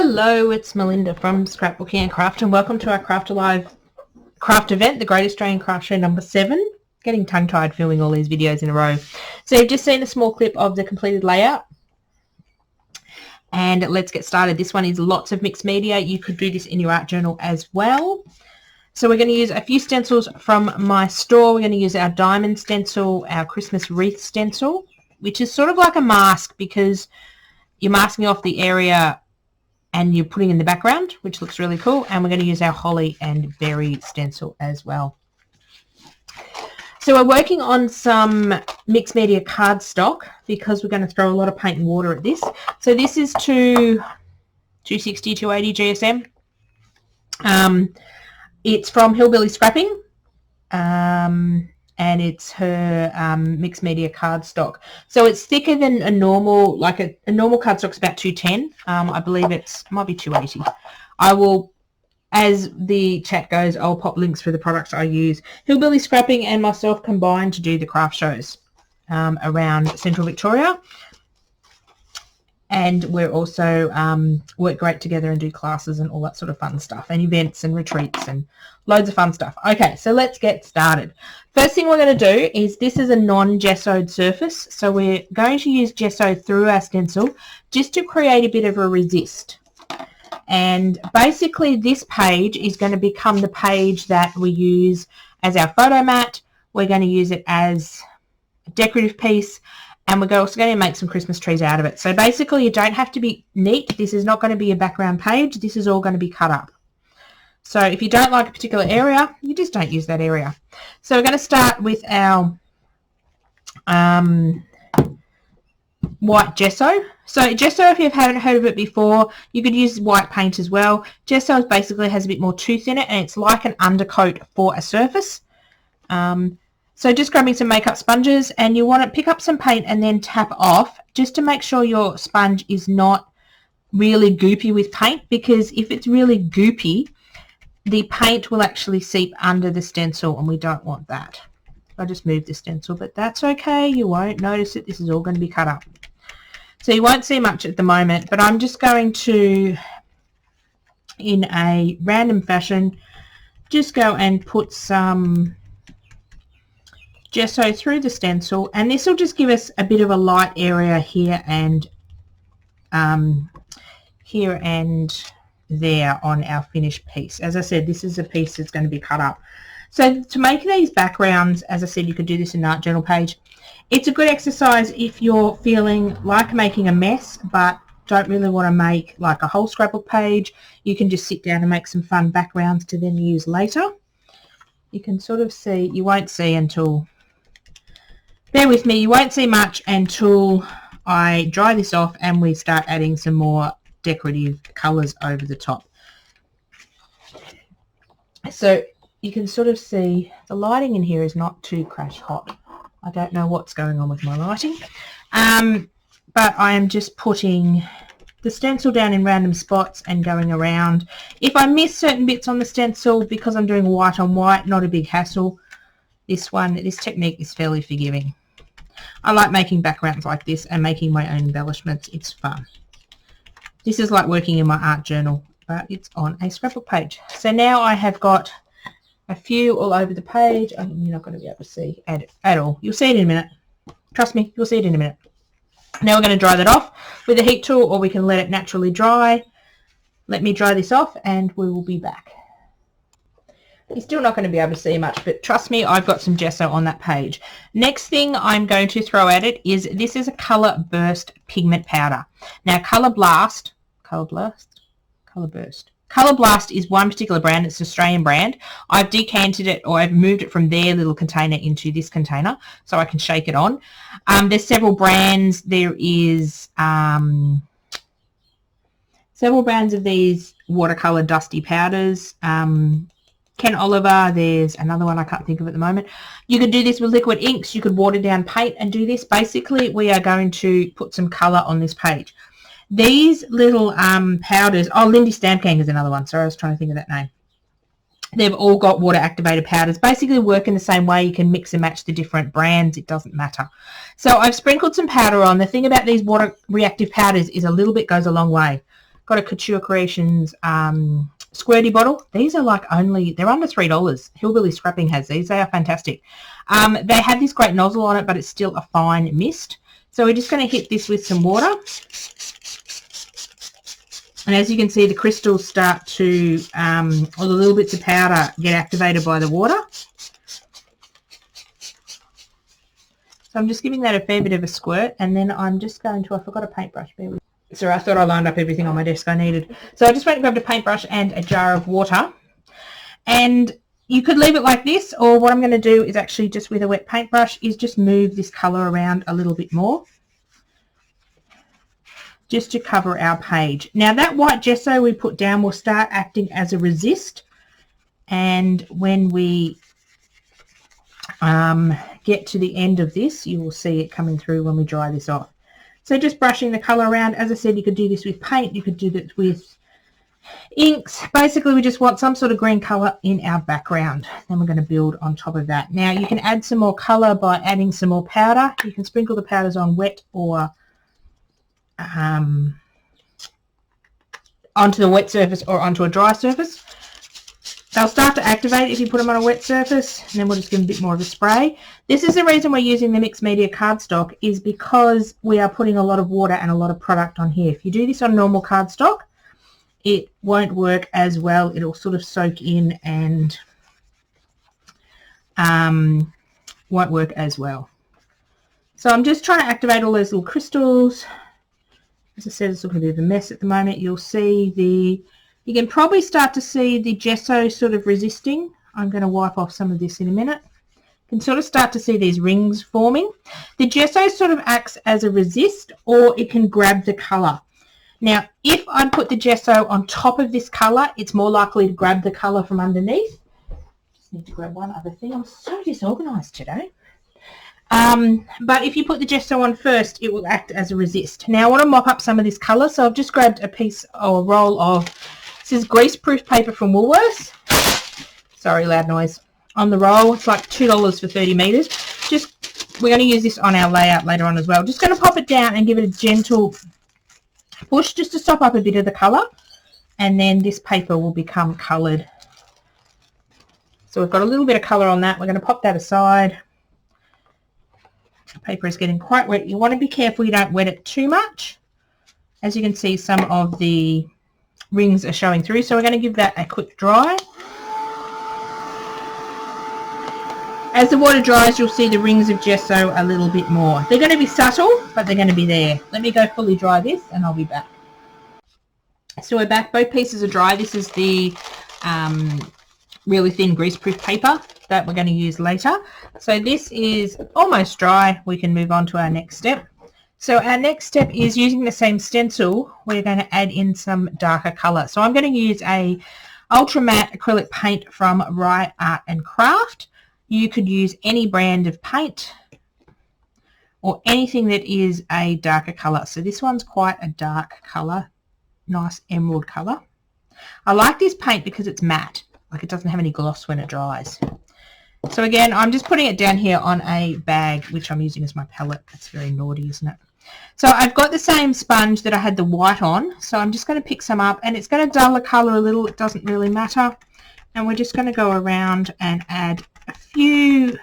Hello, it's Melinda from Scrapbooking and welcome to our Craft Alive craft event, the Great Australian Craft Show number 7. Getting tongue-tied filming all these videos in a row. So you've just seen a small clip of the completed layout. And let's get started. This one is lots of mixed media. You could do this in your art journal as well. So we're going to use a few stencils from my store. We're going to use our diamond stencil, our Christmas wreath stencil, which is sort of like a mask because you're masking off the area and you're putting in the background, which looks really cool. And we're going to use our holly and berry stencil as well. So we're working on some mixed media cardstock because we're going to throw a lot of paint and water at this. So this is to 260, 280 GSM. It's from Hillbilly Scrapping. And it's her mixed media cardstock. So it's thicker than a normal, like a normal cardstock's about 210. I believe it might be 280. I will, as the chat goes, I'll pop links for the products I use. Hillbilly Scrapping and myself combined to do the craft shows around Central Victoria. And we're also work great together and do classes and all that sort of fun stuff, and events and retreats and loads of fun stuff. Okay, so let's get started. First thing we're going to do is, this is a non-gessoed surface, so we're going to use gesso through our stencil just to create a bit of a resist. And basically this page is going to become the page that we use as our photo mat. We're going to use it as a decorative piece. And we're also going to make some Christmas trees out of it. So basically you don't have to be neat. This is not going to be a background page. This is all going to be cut up. So if you don't like a particular area, you just don't use that area. So we're going to start with our white gesso. So gesso, if you haven't heard of it before, you could use white paint as well. Gesso basically has a bit more tooth in it, and it's like an undercoat for a surface. So just grabbing some makeup sponges, and you want to pick up some paint and then tap off just to make sure your sponge is not really goopy with paint, because if it's really goopy, the paint will actually seep under the stencil and we don't want that. I just moved the stencil, but that's okay. You won't notice it. This is all going to be cut up. So you won't see much at the moment, but I'm just going to, in a random fashion, just go and put some gesso through the stencil, and this will just give us a bit of a light area here and there on our finished piece. As I said, this is a piece that's going to be cut up. So to make these backgrounds, as I said, you could do this in an art journal page. It's a good exercise if you're feeling like making a mess but don't really want to make like a whole scrapbook page. You can just sit down and make some fun backgrounds to then use later. You can sort of see, you won't see until, bear with me, you won't see much until I dry this off and we start adding some more decorative colours over the top. So you can sort of see the lighting in here is not too crash hot. I don't know what's going on with my lighting. But I am just putting the stencil down in random spots and going around. If I miss certain bits on the stencil, because I'm doing white on white, not a big hassle. This technique is fairly forgiving. I like making backgrounds like this and making my own embellishments. It's fun. This is like working in my art journal, but it's on a scrapbook page. So now I have got a few all over the page. You're not going to be able to see at all. You'll see it in a minute. Trust me, you'll see it in a minute. Now we're going to dry that off with a heat tool, or we can let it naturally dry. Let me dry this off and we will be back. You're still not going to be able to see much, but trust me, I've got some gesso on that page. Next thing I'm going to throw at it is, this is a Colour Burst pigment powder. Now Colour Blast is one particular brand. It's an Australian brand. I've decanted it, or I've moved it from their little container into this container so I can shake it on. There's several brands. There is several brands of these watercolor dusty powders. Ken Oliver, there's another one I can't think of at the moment. You could do this with liquid inks. You could water down paint and do this. Basically, we are going to put some colour on this page. These little powders, Lindy Stamp-Gang is another one. Sorry, I was trying to think of that name. They've all got water activated powders. Basically work in the same way. You can mix and match the different brands. It doesn't matter. So I've sprinkled some powder on. The thing about these water reactive powders is a little bit goes a long way. got a Couture Creations squirty bottle. These are like they're under $3. Hillbilly Scrapping has these. They are fantastic. They have this great nozzle on it, but it's still a fine mist. So we're just going to hit this with some water. And as you can see, the crystals start to, or the little bits of powder get activated by the water. So I'm just giving that a fair bit of a squirt, and then I'm just going to, I forgot a paintbrush. Bear with me. So I thought I lined up everything on my desk I needed. So I just went and grabbed a paintbrush and a jar of water. And you could leave it like this, or what I'm going to do is actually just with a wet paintbrush is just move this colour around a little bit more, just to cover our page. Now that white gesso we put down will start acting as a resist, and when we get to the end of this, you will see it coming through when we dry this off. So just brushing the colour around. As I said, you could do this with paint, you could do this with inks. Basically, we just want some sort of green colour in our background. Then we're going to build on top of that. Now, you can add some more colour by adding some more powder. You can sprinkle the powders on wet or onto the wet surface or onto a dry surface. They'll start to activate if you put them on a wet surface, and then we'll just give them a bit more of a spray. This is the reason we're using the mixed media cardstock, is because we are putting a lot of water and a lot of product on here. If you do this on normal cardstock, it won't work as well. It'll sort of soak in and won't work as well. So I'm just trying to activate all those little crystals. As I said, it's looking a bit of a mess at the moment. You'll see you can probably start to see the gesso sort of resisting. I'm going to wipe off some of this in a minute. You can sort of start to see these rings forming. The gesso sort of acts as a resist, or it can grab the colour. Now, if I put the gesso on top of this colour, it's more likely to grab the colour from underneath. Just need to grab one other thing. I'm so disorganised today. But if you put the gesso on first, it will act as a resist. Now, I want to mop up some of this colour, so I've just grabbed a piece or a roll of, this is greaseproof paper from Woolworths. Sorry, loud noise. On the roll, it's like $2 for 30 metres. We're going to use this on our layout later on as well. Just going to pop it down and give it a gentle push just to stop up a bit of the colour, and then this paper will become coloured. So we've got a little bit of colour on that. We're going to pop that aside. The paper is getting quite wet. You want to be careful you don't wet it too much. As you can see, some of the rings are showing through, so we're going to give that a quick dry. As the water dries, you'll see the rings of gesso a little bit more. They're going to be subtle, but they're going to be there. Let me go fully dry this and I'll be back. So we're back. Both pieces are dry. This is the really thin greaseproof paper that we're going to use later. So this is almost dry. We can move on to our next step. So our next step is using the same stencil. We're going to add in some darker colour. So I'm going to use a ultra matte acrylic paint from Reindeer Art and Craft. You could use any brand of paint or anything that is a darker colour. So this one's quite a dark colour, nice emerald colour. I like this paint because it's matte, like it doesn't have any gloss when it dries. So again, I'm just putting it down here on a bag, which I'm using as my palette. That's very naughty, isn't it? So I've got the same sponge that I had the white on, so I'm just going to pick some up, and it's going to dull the colour a little. It doesn't really matter. And we're just going to go around and add a few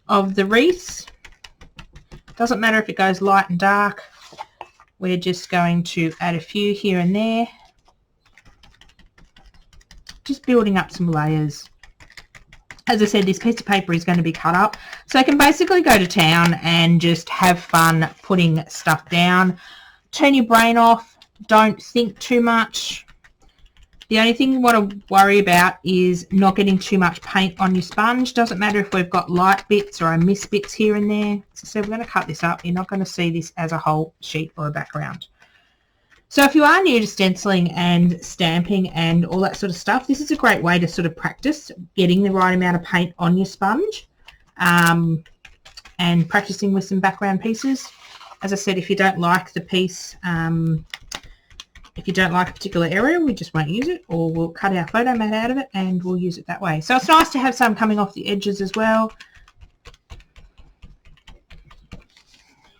of the wreaths. Doesn't matter if it goes light and dark. We're just going to add a few here and there. Just building up some layers. As I said, this piece of paper is going to be cut up, so I can basically go to town and just have fun putting stuff down. Turn your brain off. Don't think too much. The only thing you want to worry about is not getting too much paint on your sponge. Doesn't matter if we've got light bits or I miss bits here and there. So we're going to cut this up. You're not going to see this as a whole sheet or a background. So if you are new to stenciling and stamping and all that sort of stuff, this is a great way to sort of practice getting the right amount of paint on your sponge and practicing with some background pieces. As I said, if you don't like the piece, if you don't like a particular area, we just won't use it, or we'll cut our photo mat out of it and we'll use it that way. So it's nice to have some coming off the edges as well.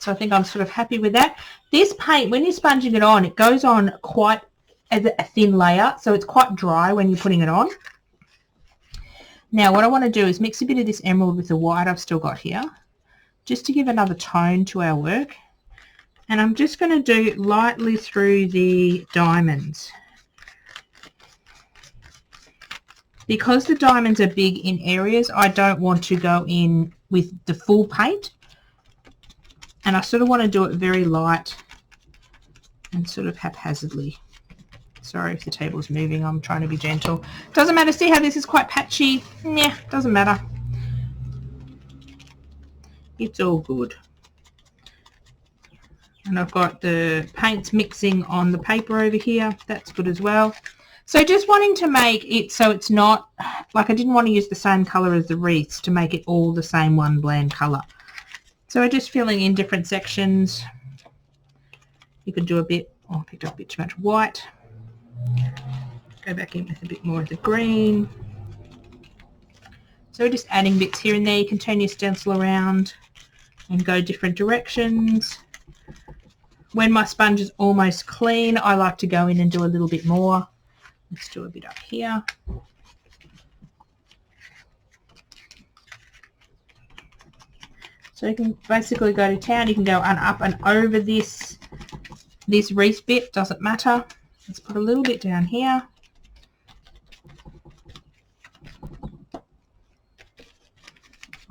So I think I'm sort of happy with that. This paint, when you're sponging it on, it goes on quite as a thin layer, so it's quite dry when you're putting it on. Now what I want to do is mix a bit of this emerald with the white I've still got here, just to give another tone to our work. And I'm just going to do lightly through the diamonds. Because the diamonds are big in areas, I don't want to go in with the full paint. And I sort of want to do it very light and sort of haphazardly. Sorry if the table's moving, I'm trying to be gentle. Doesn't matter, see how this is quite patchy? Nah, doesn't matter. It's all good. And I've got the paints mixing on the paper over here. That's good as well. So just wanting to make it so it's not, like I didn't want to use the same colour as the wreaths to make it all the same one bland colour. So we're just filling in different sections. You could do a bit, oh, I picked up a bit too much white. Go back in with a bit more of the green. So we're just adding bits here and there. You can turn your stencil around and go different directions. When my sponge is almost clean, I like to go in and do a little bit more. Let's do a bit up here. So you can basically go to town. You can go up and over this wreath bit, doesn't matter. Let's put a little bit down here.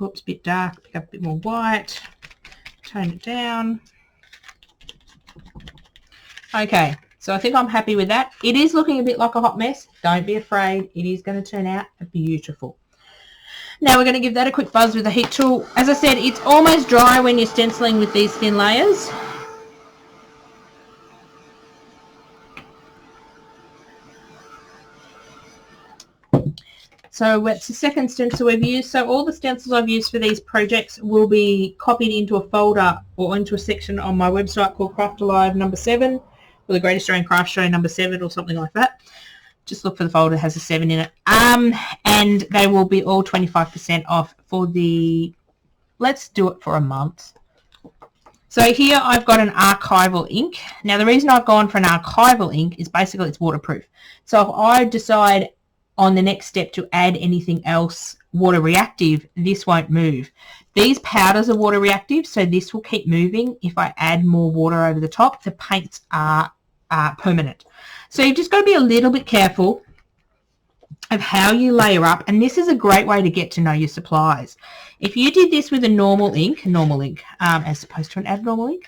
Oops, a bit dark. Pick up a bit more white. Tone it down. Okay, so I think I'm happy with that. It is looking a bit like a hot mess. Don't be afraid. It is going to turn out beautiful. Now we're going to give that a quick buzz with the heat tool. As I said, it's almost dry when you're stenciling with these thin layers. So it's the second stencil we've used. So all the stencils I've used for these projects will be copied into a folder or into a section on my website called Craft Alive number 7, or the Great Australian Craft Show number 7, or something like that. Just look for the folder that has a 7 in it. And they will be all 25% off for the, let's do it for a month. So here I've got an archival ink. Now the reason I've gone for an archival ink is basically it's waterproof. So if I decide on the next step to add anything else water reactive, this won't move. These powders are water reactive, so this will keep moving. If I add more water over the top, the paints are permanent. So you've just got to be a little bit careful of how you layer up, and this is a great way to get to know your supplies. If you did this with a normal ink, as opposed to an abnormal ink,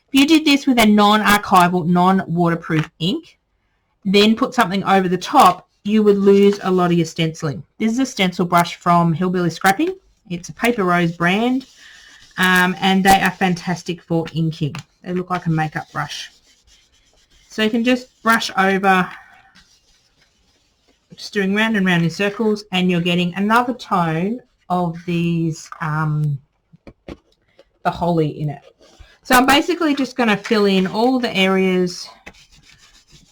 if you did this with a non-archival, non-waterproof ink, then put something over the top, you would lose a lot of your stenciling. This is a stencil brush from Hillbilly Scrapping. It's a Paper Rose brand, and they are fantastic for inking. They look like a makeup brush. So you can just brush over, just doing round and round in circles, and you're getting another tone of these, the holly in it. So I'm basically just going to fill in all the areas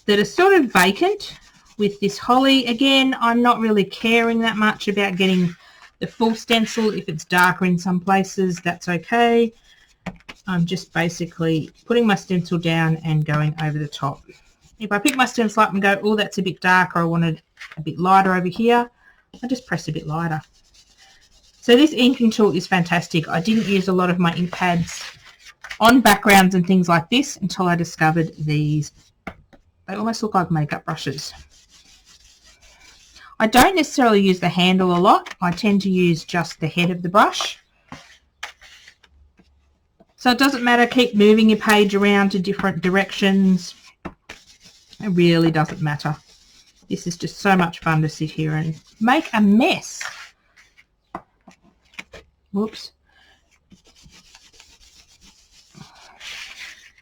that are sort of vacant with this holly. Again, I'm not really caring that much about getting the full stencil. If it's darker in some places, that's okay. I'm just basically putting my stencil down and going over the top. If I pick my stencil up and go, oh, that's a bit dark, or I want it a bit lighter over here, I just press a bit lighter. So this inking tool is fantastic. I didn't use a lot of my ink pads on backgrounds and things like this until I discovered these. They almost look like makeup brushes. I don't necessarily use the handle a lot. I tend to use just the head of the brush. So it doesn't matter, keep moving your page around to different directions. It really doesn't matter. This is just so much fun to sit here and make a mess. Whoops.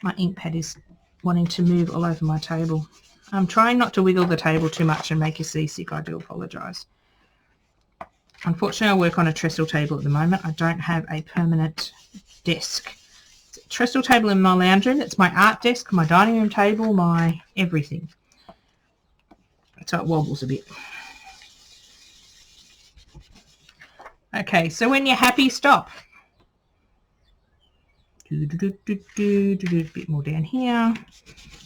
My ink pad is wanting to move all over my table. I'm trying not to wiggle the table too much and make you seasick. I do apologise. Unfortunately, I work on a trestle table at the moment. I don't have a permanent desk. It's a trestle table in my lounge room. It's my art desk, my dining room table, my everything. So it wobbles a bit. Okay, so when you're happy, stop. A bit more down here.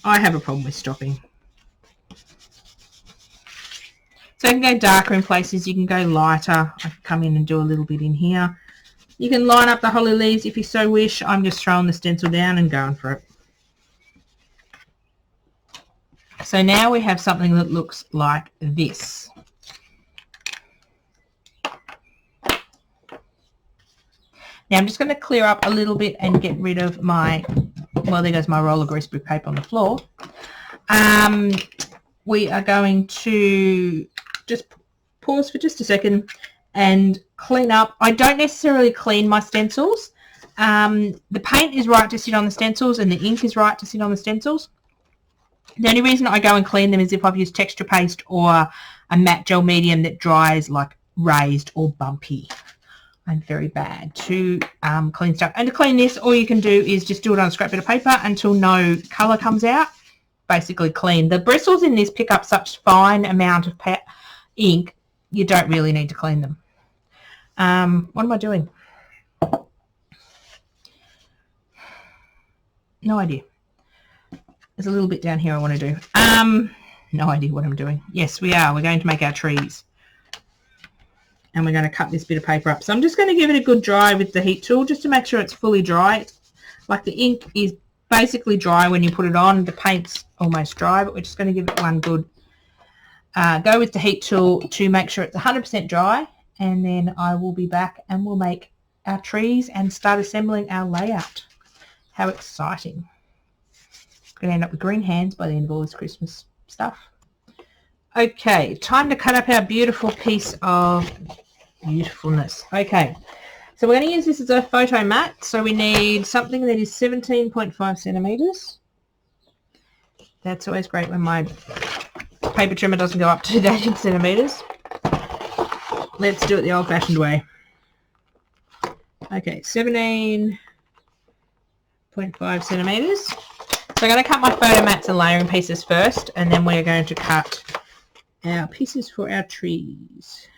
I have a problem with stopping. So you can go darker in places, you can go lighter. I can come in and do a little bit in here. You can line up the holly leaves if you so wish. I'm just throwing the stencil down and going for it. So now we have something that looks like this. Now I'm just going to clear up a little bit and get rid of my, well, there goes my roll of greaseproof paper on the floor. We are going to just pause for just a second and clean up. I don't necessarily clean my stencils. The paint is right to sit on the stencils and the ink is right to sit on the stencils. The only reason I go and clean them is if I've used texture paste or a matte gel medium that dries like raised or bumpy. I'm very bad to clean stuff. And to clean this, all you can do is just do it on a scrap bit of paper until no colour comes out. Basically clean. The bristles in this pick up such fine amount of ink, you don't really need to clean them. What am I doing? No idea. There's a little bit down here I want to do. No idea what I'm doing. Yes, we are. We're going to make our trees. And we're going to cut this bit of paper up. So I'm just going to give it a good dry with the heat tool just to make sure it's fully dry. Like the ink is basically dry when you put it on. The paint's almost dry, but we're just going to give it one good go with the heat tool to make sure it's 100% dry. And then I will be back and we'll make our trees and start assembling our layout. How exciting. Going to end up with green hands by the end of all this Christmas stuff. Okay, time to cut up our beautiful piece of beautifulness. Okay, so we're going to use this as a photo mat. So we need something that is 17.5 centimetres. That's always great when my paper trimmer doesn't go up to 18 centimetres. Let's do it the old-fashioned way. Okay, 17.5 centimetres. So I'm going to cut my photo mats and layering pieces first, and then we're going to cut our pieces for our trees.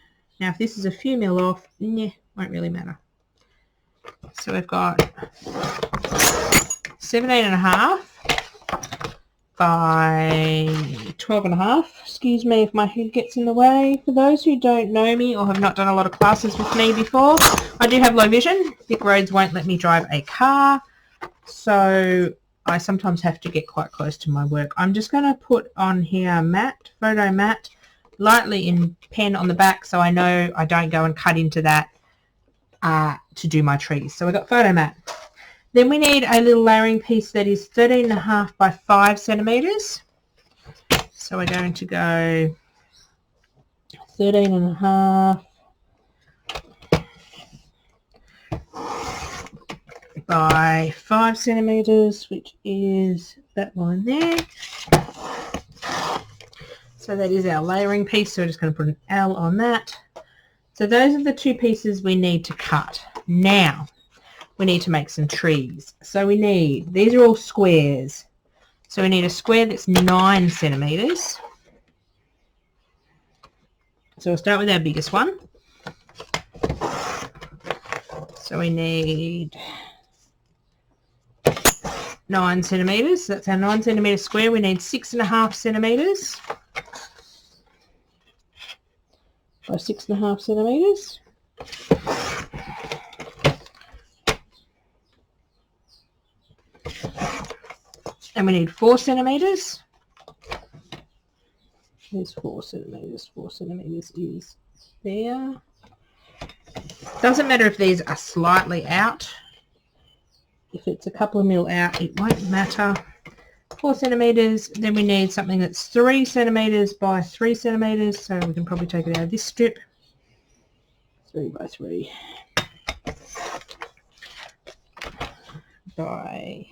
Now, if this is a few mil off, won't really matter. So we've got 17.5 by 12.5. Excuse me if my head gets in the way. For those who don't know me or have not done a lot of classes with me before, I do have low vision. Thick roads won't let me drive a car, so I sometimes have to get quite close to my work. I'm just going to put on here matte, photo matte, lightly in pen on the back so I know I don't go and cut into that to do my trees. So we've got photo matte. Then we need a little layering piece that is 13.5 by 5 centimetres. So we're going to go 13.5 by 5 centimetres, which is that line there. So that is our layering piece, so we're just going to put an L on that. So those are the two pieces we need to cut. Now, we need to make some trees. So we need, these are all squares. So we need a square that's 9 centimetres. So we'll start with our biggest one. So we need 9 centimetres. That's our 9 centimetre square. We need 6.5 centimetres by 6.5 centimetres. And we need 4 centimetres. There's 4 centimetres. 4 centimetres is there. Doesn't matter if these are slightly out. If it's a couple of mil out, it won't matter. 4 centimetres. Then we need something that's 3 centimetres by 3 centimetres. So we can probably take it out of this strip. 3 by 3 by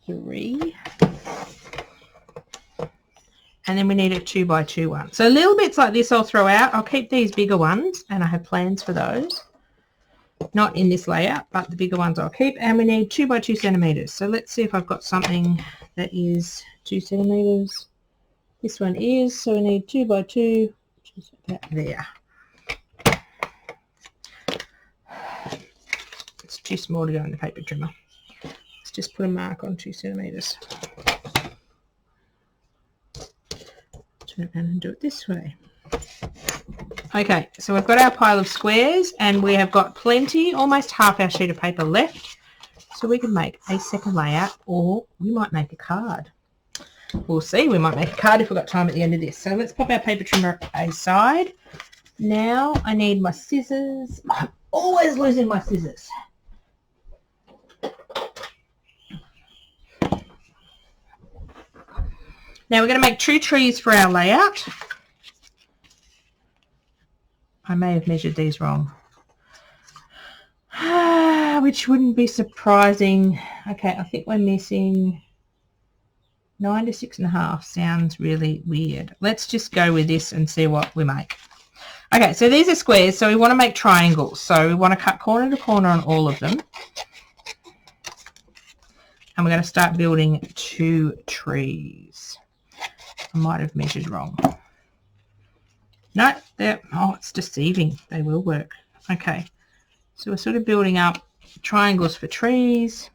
3. And then we need a 2 by 2 one. So little bits like this I'll throw out. I'll keep these bigger ones, and I have plans for those. Not in this layout, but the bigger ones I'll keep. And we need 2 by 2 centimetres. So let's see if I've got something that is 2 centimetres. This one is, so we need 2 by 2, which is about there. Let's too small to go in the paper trimmer. Let's just put a mark on 2 centimetres. Turn around and do it this way. Okay, so we've got our pile of squares and we have got plenty, almost half our sheet of paper left. So we can make a second layout, or we might make a card. We'll see, we might make a card if we've got time at the end of this. So let's pop our paper trimmer aside. Now I need my scissors. I'm always losing my scissors. Now we're going to make 2 trees for our layout. I may have measured these wrong, which wouldn't be surprising. Okay, I think we're missing 9 to 6.5. Sounds really weird. Let's just go with this and see what we make. Okay, so these are squares, so we want to make triangles. So we want to cut corner to corner on all of them. And we're going to start building 2 trees. I might have measured wrong. No, it's deceiving. They will work. Okay, so we're sort of building up triangles for trees.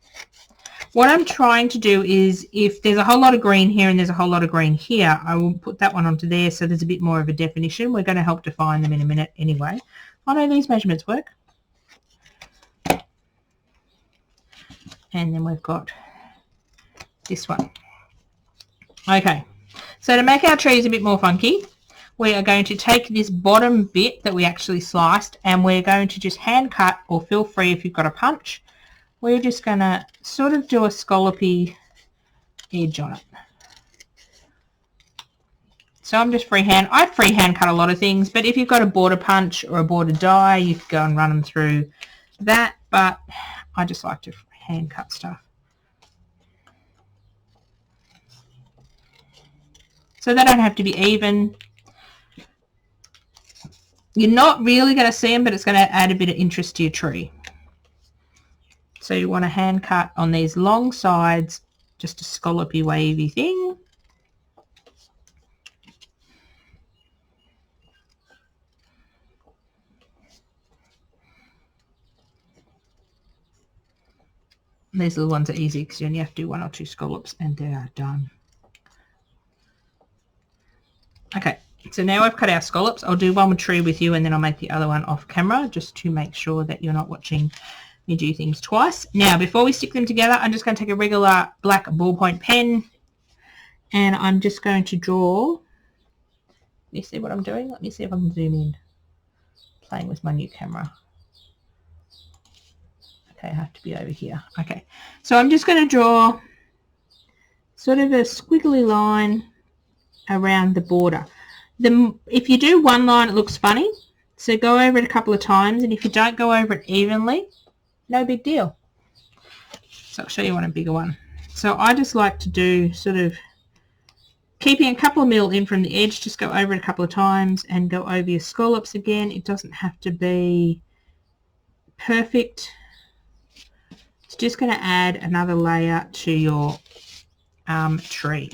What I'm trying to do is, if there's a whole lot of green here and there's a whole lot of green here, I will put that one onto there so there's a bit more of a definition. We're going to help define them in a minute anyway. I know these measurements work. And then we've got this one. Okay, so to make our trees a bit more funky, we are going to take this bottom bit that we actually sliced and we're going to just hand cut, or feel free if you've got a punch. We're just going to sort of do a scallopy edge on it. So I'm just freehand. I freehand cut a lot of things, but if you've got a border punch or a border die, you could go and run them through that, but I just like to hand cut stuff. So they don't have to be even. You're not really going to see them, but it's going to add a bit of interest to your tree. So you want to hand cut on these long sides, just a scallopy wavy thing. These little ones are easy because you only have to do 1 or 2 scallops and they are done. Okay, so now I've cut our scallops. I'll do one tree with you and then I'll make the other one off camera just to make sure that you're not watching me do things twice. Now, before we stick them together, I'm just going to take a regular black ballpoint pen and I'm just going to draw. Let me see what I'm doing. Let me see if I can zoom in. Playing with my new camera. Okay, I have to be over here. Okay, so I'm just going to draw sort of a squiggly line around the border. If you do one line, it looks funny, so go over it a couple of times, and if you don't go over it evenly, no big deal. So I'll show you one, a bigger one. So I just like to do sort of keeping a couple of mil in from the edge, just go over it a couple of times and go over your scallops again. It doesn't have to be perfect. It's just going to add another layer to your tree.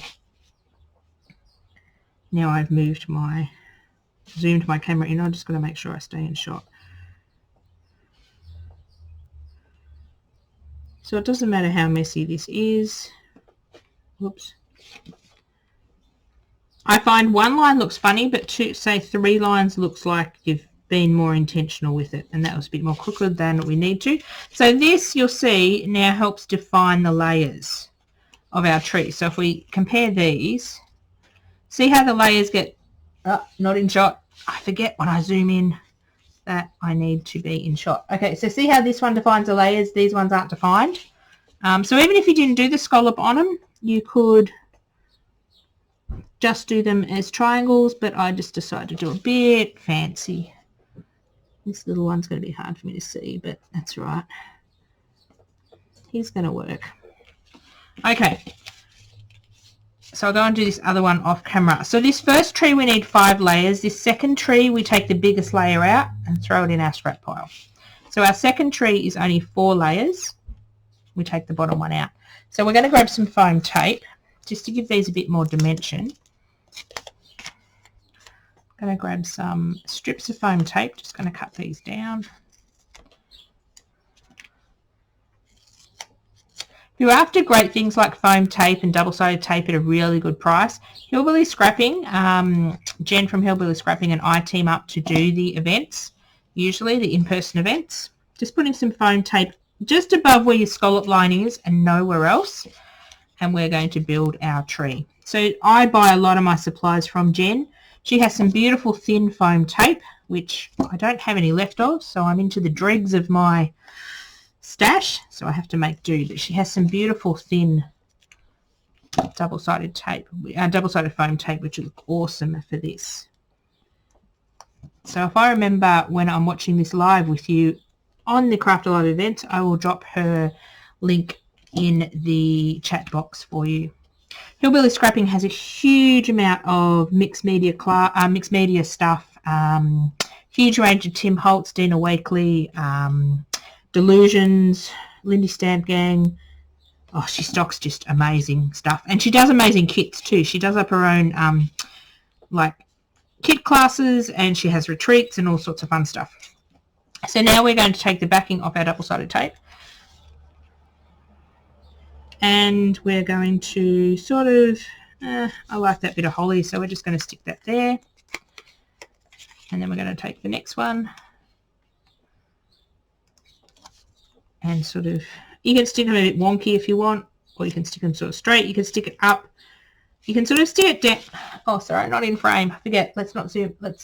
Now I've zoomed my camera in. I'm just going to make sure I stay in shot. So it doesn't matter how messy this is. Whoops. I find one line looks funny, but say 3 lines looks like you've been more intentional with it, and that was a bit more crooked than we need to. So this, you'll see, now helps define the layers of our tree. So if we compare these, see how the layers get not in shot. I forget when I zoom in that I need to be in shot. Okay, so see how this one defines the layers, these ones aren't defined. So even if you didn't do the scallop on them, you could just do them as triangles, but I just decided to do a bit fancy. This little one's going to be hard for me to see, but that's right. He's going to work. Okay. So I'll go and do this other one off camera. So this first tree we need 5 layers. This second tree we take the biggest layer out and throw it in our scrap pile. So our second tree is only 4 layers. We take the bottom one out. So we're going to grab some foam tape just to give these a bit more dimension. I'm going to grab some strips of foam tape. Just going to cut these down. If you're after great things like foam tape and double-sided tape at a really good price, Hillbilly Scrapping, Jen from Hillbilly Scrapping and I team up to do the events, usually the in-person events. Just putting some foam tape just above where your scallop line is and nowhere else, and we're going to build our tree. So I buy a lot of my supplies from Jen. She has some beautiful thin foam tape, which I don't have any left of, so I'm into the dregs of my stash, so I have to make do. But she has some beautiful thin double-sided tape, double-sided foam tape, which will look awesome for this. So if I remember when I'm watching this live with you on the Craft A Lot event, I will drop her link in the chat box for you. Hillbilly Scrapping has a huge amount of mixed media stuff, huge range of Tim Holtz, Dina Wakely, Delusions, Lindy Stamp Gang. Oh, she stocks just amazing stuff. And she does amazing kits too. She does up her own like kit classes, and she has retreats and all sorts of fun stuff. So now we're going to take the backing off our double-sided tape. And we're going to sort of, I like that bit of holly, so we're just going to stick that there. And then we're going to take the next one. And sort of, you can stick them a bit wonky if you want, or you can stick them sort of straight. You can stick it up. You can sort of stick it down. Oh, sorry, not in frame. I forget. Let's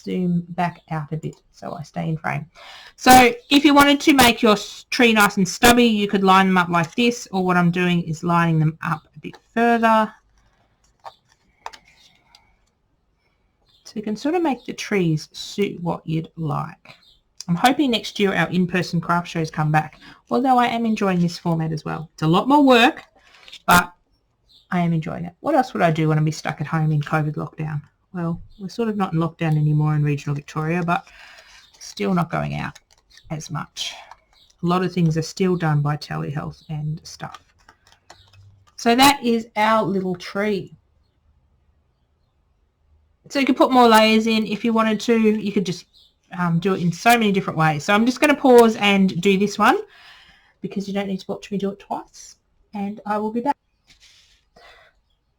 zoom back out a bit so I stay in frame. So if you wanted to make your tree nice and stubby, you could line them up like this, or what I'm doing is lining them up a bit further. So you can sort of make the trees suit what you'd like. I'm hoping next year our in-person craft shows come back, although I am enjoying this format as well. It's a lot more work, but I am enjoying it. What else would I do when I'm stuck at home in COVID lockdown? Well, we're sort of not in lockdown anymore in regional Victoria, but still not going out as much. A lot of things are still done by telehealth and stuff. So that is our little tree. So you could put more layers in if you wanted to. You could just do it in so many different ways. So I'm just going to pause and do this one because you don't need to watch me do it twice, and I will be back.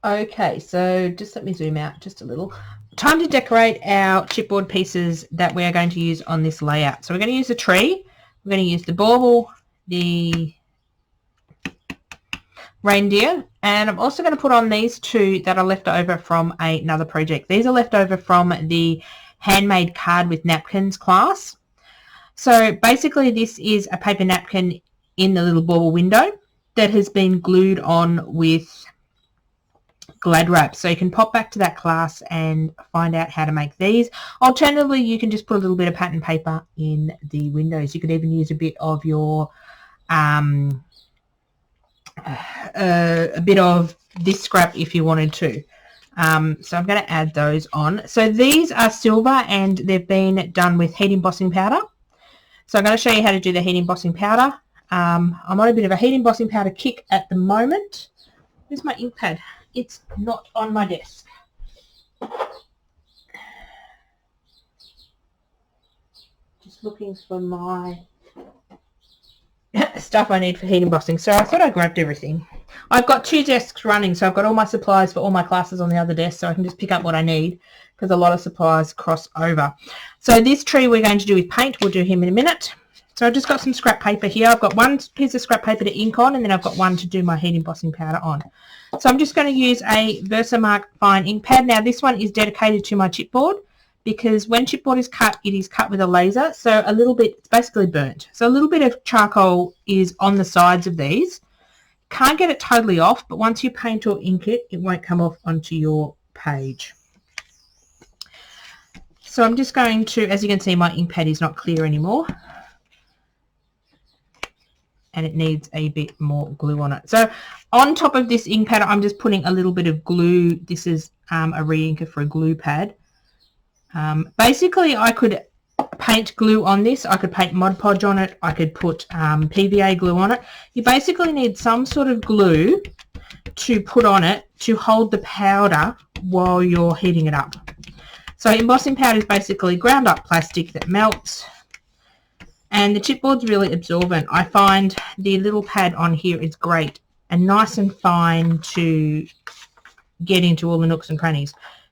Okay, so just let me zoom out just a little. Time to decorate our chipboard pieces that we are going to use on this layout. So we're going to use a tree, we're going to use the bauble, the reindeer, and I'm also going to put on these two that are left over from another project. These are left over from the handmade card with napkins class. So basically this is a paper napkin in the little bauble window that has been glued on with Glad wrap. So you can pop back to that class and find out how to make these. Alternatively, you can just put a little bit of pattern paper in the windows. You could even use a bit of your a bit of this scrap if you wanted to. So I'm going to add those on. So these are silver and they've been done with heat embossing powder. So I'm going to show you how to do the heat embossing powder. I'm on a bit of a heat embossing powder kick at the moment. Where's my ink pad? It's not on my desk. Just looking for my stuff I need for heat embossing. So I thought I grabbed everything. I've got two desks running, so I've got all my supplies for all my classes on the other desk, so I can just pick up what I need because a lot of supplies cross over. So this tree we're going to do with paint. We'll do him in a minute. So I've just got some scrap paper here. I've got one piece of scrap paper to ink on, and then I've got one to do my heat embossing powder on. So I'm just going to use a Versamark fine ink pad. Now this one is dedicated to my chipboard because when chipboard is cut, it is cut with a laser. So a little bit, it's basically burnt. So a little bit of charcoal is on the sides of these. Can't get it totally off, but once you paint or ink it, it won't come off onto your page. So I'm just going to, as you can see, my ink pad is not clear anymore. And it needs a bit more glue on it. So on top of this ink pad, I'm just putting a little bit of glue. This is a re-inker for a glue pad. Basically, I could paint glue on this. I could paint Mod Podge on it. I could put PVA glue on it. You basically need some sort of glue to put on it to hold the powder while you're heating it up. So embossing powder is basically ground up plastic that melts. And the chipboard's really absorbent. I find the little pad on here is great and nice and fine to get into all the nooks and crannies.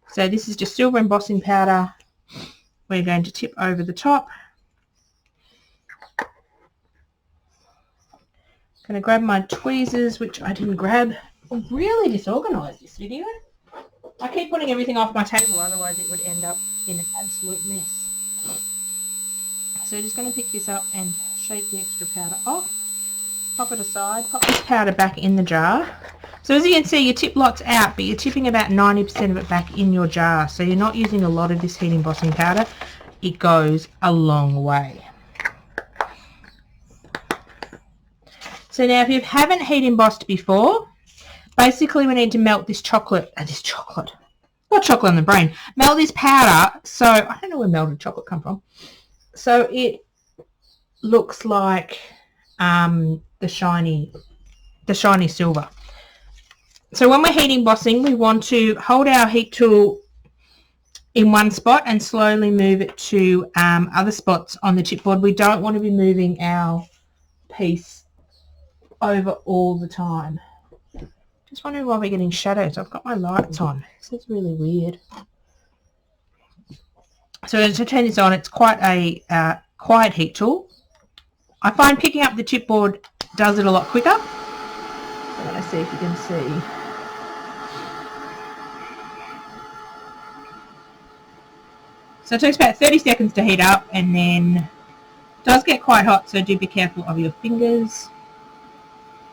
So this is just silver embossing powder. We're going to tip over the top. Going to grab my tweezers, which I didn't grab. I'm really disorganised this video. I keep putting everything off my table, otherwise it would end up in an absolute mess. So just going to pick this up and shake the extra powder off. Pop it aside, pop this powder back in the jar. So as you can see, you tip lots out, but you're tipping about 90% of it back in your jar. So you're not using a lot of this heat embossing powder. It goes a long way. So now if you haven't heat embossed before, basically we need to melt this chocolate, got chocolate on the brain, melt this powder, so I don't know where melted chocolate come from, so it looks like the shiny silver. So when we're heat embossing, we want to hold our heat tool in one spot and slowly move it to other spots on the chipboard. We don't want to be moving our piece over all the time. Just wondering why we're getting shadows. I've got my lights on. This is really weird. So to turn this on, it's quite a quiet heat tool. I find picking up the chipboard does it a lot quicker. I'm going to see if you can see. So it takes about 30 seconds to heat up, and then it does get quite hot, so do be careful of your fingers.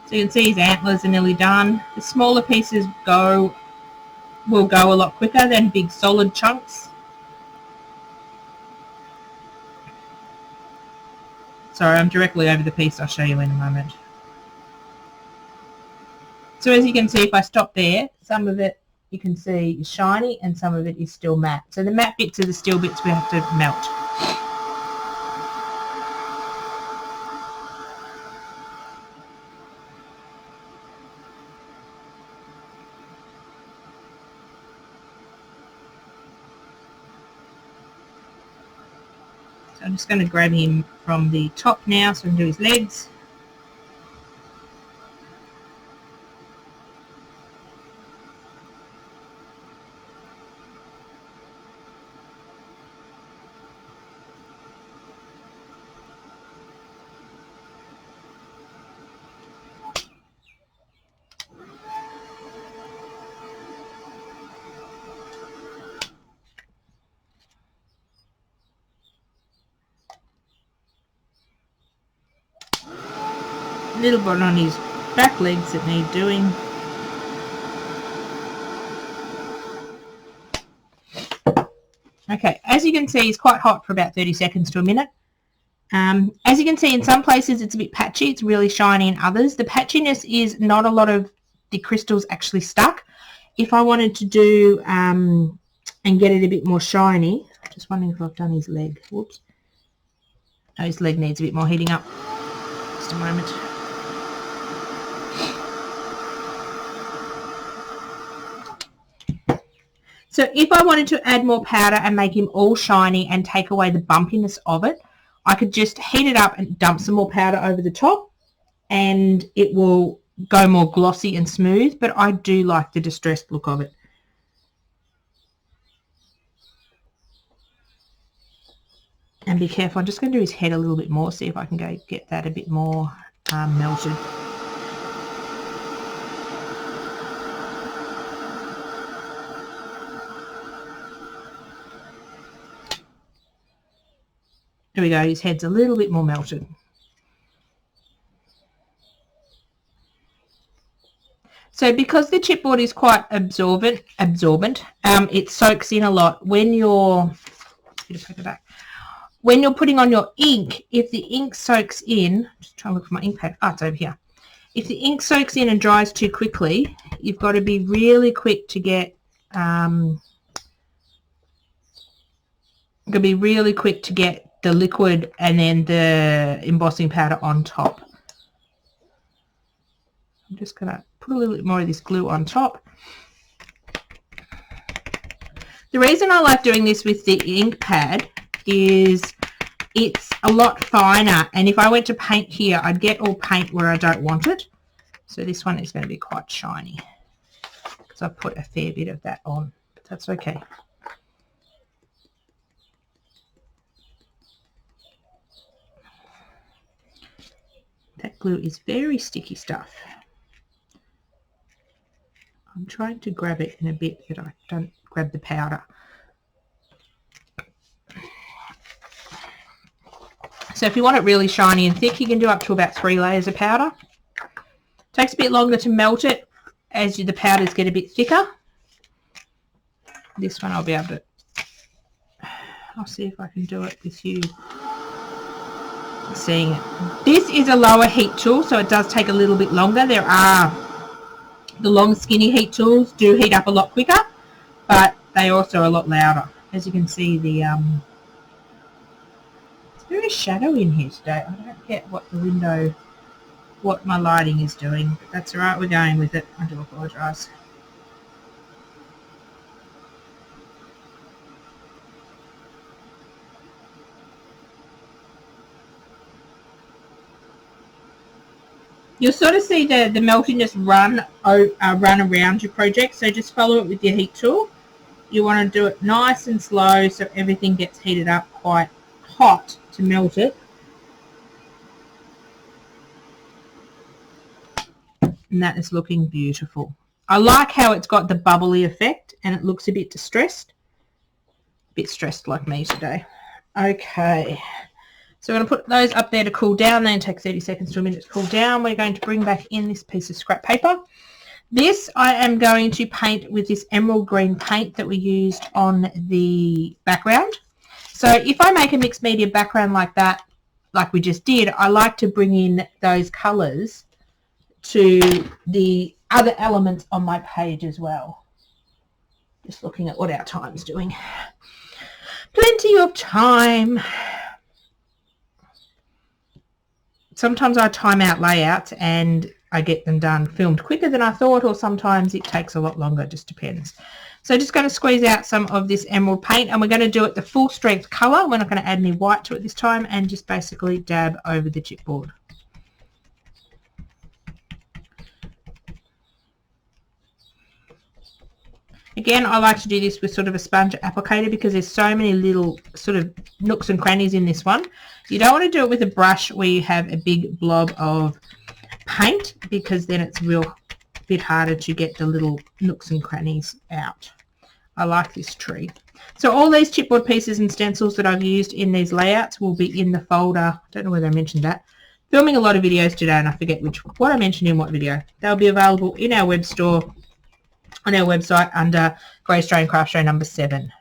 So you can see his antlers are nearly done. The smaller pieces will go a lot quicker than big solid chunks. Sorry, I'm directly over the piece. I'll show you in a moment. So as you can see, if I stop there, some of it you can see is shiny and some of it is still matte. So the matte bits are the still bits we have to melt. So I'm just going to grab him from the top now so we can do his legs. A little bit on his back legs that need doing. Okay, as you can see, he's quite hot for about 30 seconds to a minute. As you can see, in some places it's a bit patchy, it's really shiny in others. The patchiness is not a lot of the crystals actually stuck. If I wanted to do and get it a bit more shiny, just wondering if I've done his leg. Whoops. Oh, his leg needs a bit more heating up. Just a moment. So if I wanted to add more powder and make him all shiny and take away the bumpiness of it, I could just heat it up and dump some more powder over the top and it will go more glossy and smooth, but I do like the distressed look of it. And be careful, I'm just going to do his head a little bit more, see if I can go get that a bit more melted. There we go, his head's a little bit more melted. So because the chipboard is quite absorbent, it soaks in a lot. When you're putting on your ink, if the ink soaks in, just trying to look for my ink pad. Oh, it's over here. If the ink soaks in and dries too quickly, you've got to be really quick to get the liquid and then the embossing powder on top. I'm just going to put a little bit more of this glue on top. The reason I like doing this with the ink pad is it's a lot finer, and if I went to paint here, I'd get all paint where I don't want it. So this one is going to be quite shiny because I put a fair bit of that on, but that's okay. That glue is very sticky stuff. I'm trying to grab it in a bit, but I don't grab the powder. So if you want it really shiny and thick, you can do up to about 3 layers of powder. Takes a bit longer to melt it as the powders get a bit thicker. This one I'll be able to, I'll see if I can do it with you seeing it. This is a lower heat tool, so it does take a little bit longer. There are the long skinny heat tools do heat up a lot quicker, but they also are a lot louder. As you can see, the it's very shadowy in here today. I don't get what the window, what my lighting is doing, but that's all right. We're going with it. I do apologise. You'll sort of see the meltiness run around your project, so just follow it with your heat tool. You want to do it nice and slow so everything gets heated up quite hot to melt it. And that is looking beautiful. I like how it's got the bubbly effect and it looks a bit distressed. A bit stressed like me today. Okay. So we're going to put those up there to cool down. Then take 30 seconds to a minute to cool down. We're going to bring back in this piece of scrap paper. This I am going to paint with this emerald green paint that we used on the background. So if I make a mixed media background like that, like we just did, I like to bring in those colours to the other elements on my page as well. Just looking at what our time's doing. Plenty of time. Sometimes I time out layouts and I get them done filmed quicker than I thought, or sometimes it takes a lot longer, just depends. So just going to squeeze out some of this emerald paint, and we're going to do it the full strength colour. We're not going to add any white to it this time, and just basically dab over the chipboard. Again, I like to do this with sort of a sponge applicator because there's so many little sort of nooks and crannies in this one. You don't want to do it with a brush where you have a big blob of paint, because then it's real bit harder to get the little nooks and crannies out. I like this tree. So all these chipboard pieces and stencils that I've used in these layouts will be in the folder. I don't know whether I mentioned that. Filming a lot of videos today and I forget what I mentioned in what video. They'll be available in our web store on our website under Grey Australian Craft Show number 7.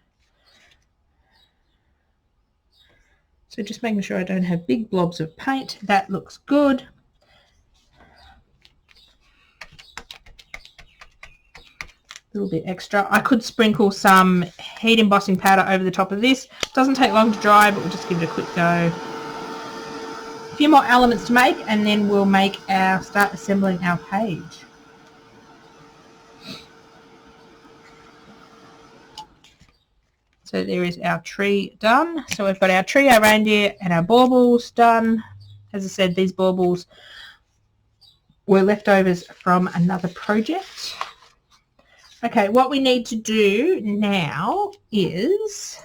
So just making sure I don't have big blobs of paint. That looks good. A little bit extra. I could sprinkle some heat embossing powder over the top of this. Doesn't take long to dry, but we'll just give it a quick go. A few more elements to make, and then we'll start assembling our page. So there is our tree done. So we've got our tree, our reindeer, and our baubles done. As I said, these baubles were leftovers from another project. Okay, what we need to do now is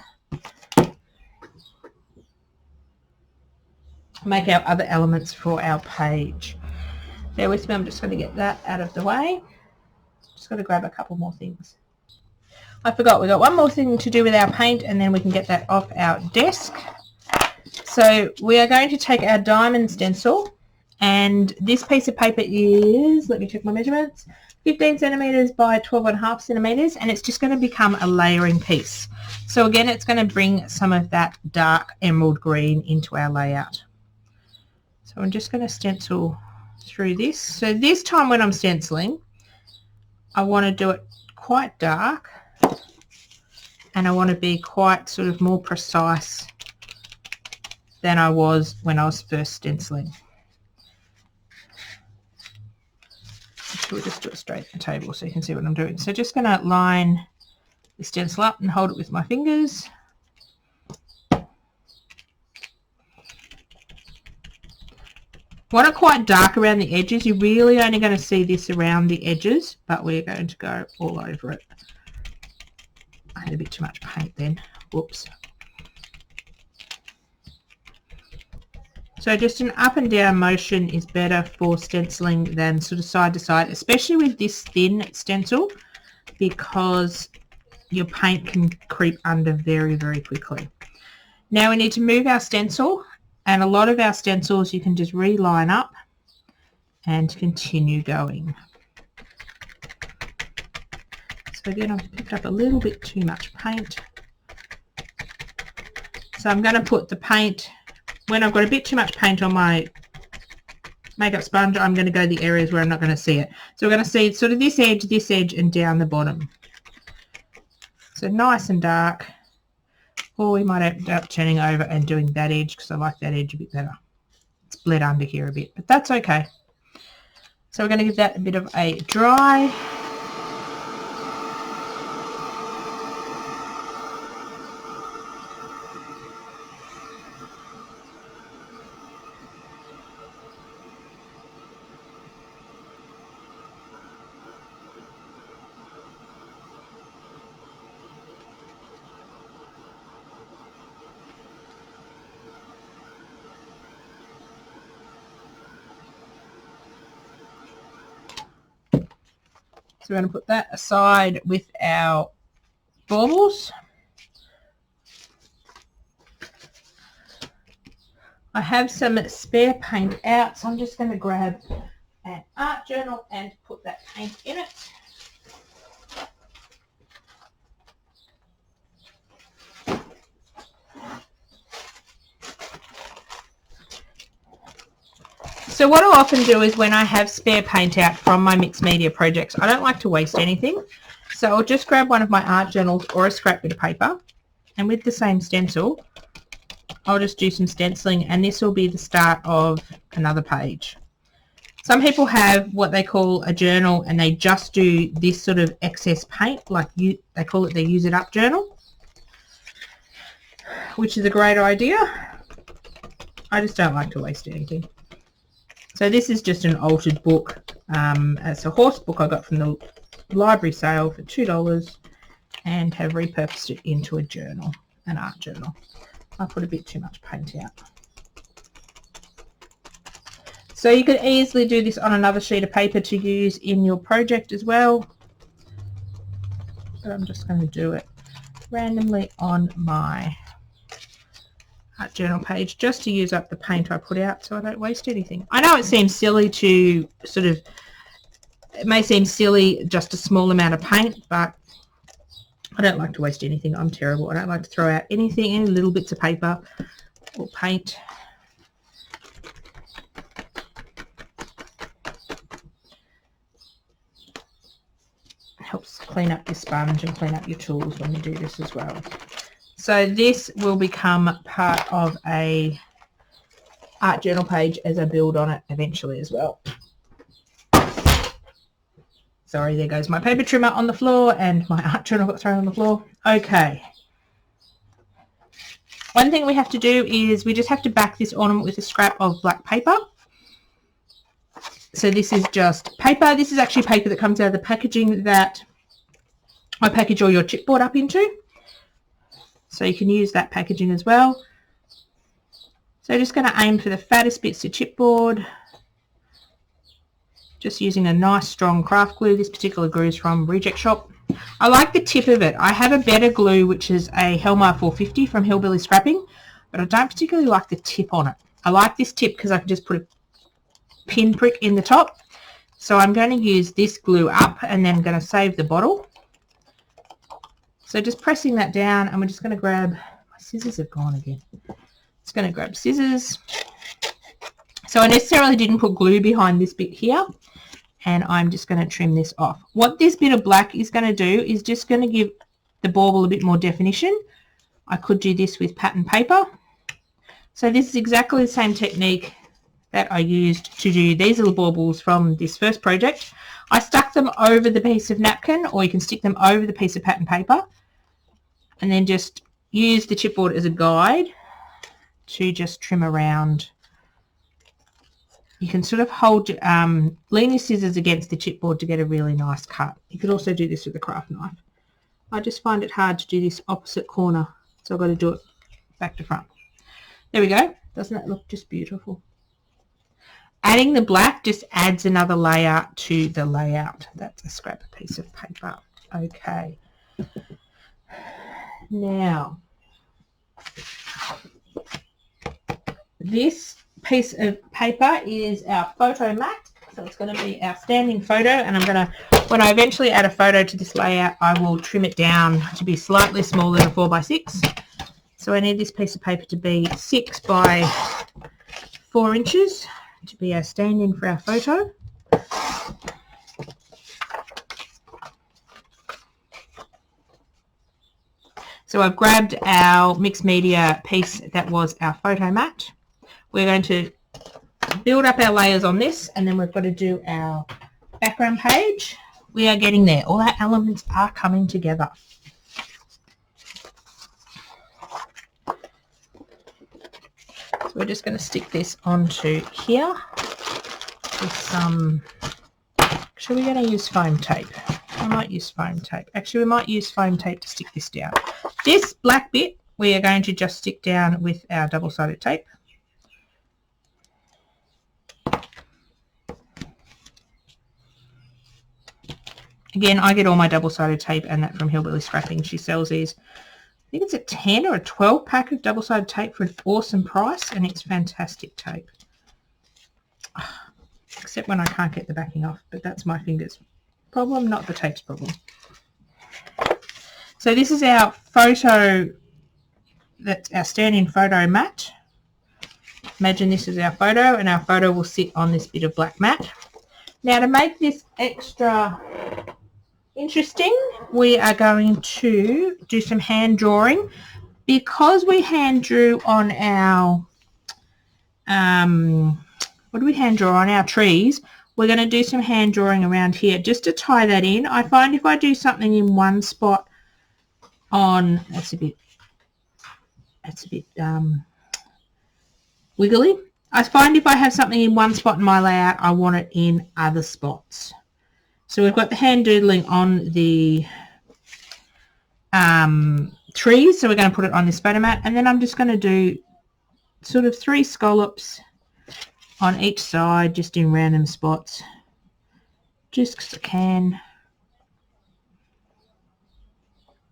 make our other elements for our page. Bear with me, I'm just going to get that out of the way. Just got to grab a couple more things. I forgot, we've got one more thing to do with our paint and then we can get that off our desk. So we are going to take our diamond stencil, and this piece of paper is, let me check my measurements, 15 centimetres by 12.5 centimetres, and it's just going to become a layering piece. So again, it's going to bring some of that dark emerald green into our layout. So I'm just going to stencil through this. So this time when I'm stenciling, I want to do it quite dark, and I want to be quite sort of more precise than I was when I was first stenciling. So we'll just do it straight at the table so you can see what I'm doing. So just going to line the stencil up and hold it with my fingers. want it quite dark around the edges. You're really only going to see this around the edges, but we're going to go all over it. I had a bit too much paint then. Whoops. So just an up and down motion is better for stenciling than sort of side to side, especially with this thin stencil, because your paint can creep under very, very quickly. Now we need to move our stencil, and a lot of our stencils you can just reline up and continue going. So again, I've picked up a little bit too much paint. So I'm going to put the paint, when I've got a bit too much paint on my makeup sponge, I'm going to go the areas where I'm not going to see it. So we're going to see sort of this edge, and down the bottom. So nice and dark. Or we might end up turning over and doing that edge because I like that edge a bit better. It's bled under here a bit, but that's okay. So we're going to give that a bit of a dry. So we're going to put that aside with our baubles. I have some spare paint out, so I'm just going to grab an art journal and put that paint in it. So what I'll often do is when I have spare paint out from my mixed media projects, I don't like to waste anything. So I'll just grab one of my art journals or a scrap bit of paper, and with the same stencil, I'll just do some stenciling, and this will be the start of another page. Some people have what they call a journal, and they just do this sort of excess paint, like they call it their use it up journal, which is a great idea. I just don't like to waste anything. So this is just an altered book. It's a horse book I got from the library sale for $2 and have repurposed it into a journal, an art journal. I put a bit too much paint out. So you could easily do this on another sheet of paper to use in your project as well. But I'm just going to do it randomly on my art journal page just to use up the paint I put out so I don't waste anything. I know it seems silly to sort of, it may seem silly just a small amount of paint, but I don't like to waste anything. I'm terrible. I don't like to throw out anything, any little bits of paper or paint. Helps clean up your sponge and clean up your tools when you do this as well. So this will become part of a art journal page as I build on it eventually as well. Sorry, there goes my paper trimmer on the floor and my art journal got thrown on the floor. Okay. One thing we have to do is we just have to back this ornament with a scrap of black paper. So this is just paper. This is actually paper that comes out of the packaging that I package all your chipboard up into. So you can use that packaging as well. So just going to aim for the fattest bits of chipboard. Just using a nice strong craft glue. This particular glue is from Reject Shop. I like the tip of it. I have a better glue which is a Helmar 450 from Hillbilly Scrapping, but I don't particularly like the tip on it. I like this tip because I can just put a pin prick in the top. So I'm going to use this glue up and then I'm going to save the bottle. So just pressing that down, and we're just going to grab, my scissors have gone again. Just going to grab scissors. So I necessarily didn't put glue behind this bit here, and I'm just going to trim this off. What this bit of black is going to do is just going to give the bauble a bit more definition. I could do this with pattern paper. So this is exactly the same technique that I used to do these little baubles from this first project. I stuck them over the piece of napkin, or you can stick them over the piece of pattern paper, and then just use the chipboard as a guide to just trim around you can sort of hold, lean your scissors against the chipboard to get a really nice cut. You could also do this with a craft knife. I just find it hard to do this opposite corner, so I've got to do it back to front. There we go. Doesn't that look just beautiful? Adding the black just adds another layer to the layout. That's a scrap piece of paper. Okay. Now, this piece of paper is our photo mat. So it's going to be our standing photo, and I'm going to, when I eventually add a photo to this layout, I will trim it down to be slightly smaller than a 4x6. So I need this piece of paper to be 6 by 4 inches to be our stand-in for our photo. So I've grabbed our mixed media piece that was our photo mat. We're going to build up our layers on this, and then we've got to do our background page. We are getting there. All our elements are coming together. So we're just going to stick this onto here with some, actually we're going to use foam tape. I might use foam tape. Actually, we might use foam tape to stick this down. This black bit we are going to just stick down with our double-sided tape. Again, I get all my double-sided tape and that from Hillbilly Scrapping. She sells these, I think it's a 10 or a 12 pack of double-sided tape for an awesome price, and it's fantastic tape. Except when I can't get the backing off, but that's my fingers' problem, not the tape's problem. So this is our photo, that's our stand-in photo mat. Imagine this is our photo, and our photo will sit on this bit of black mat. Now, to make this extra interesting, we are going to do some hand drawing. Because we hand drew on our, what do we hand draw on our trees? We're going to do some hand drawing around here just to tie that in. I find if I do something in one spot on, that's a bit wiggly. I find if I have something in one spot in my layout, I want it in other spots. So we've got the hand doodling on the trees, so we're going to put it on this photo mat, and then I'm just going to do sort of 3 scallops on each side, just in random spots, just because I can.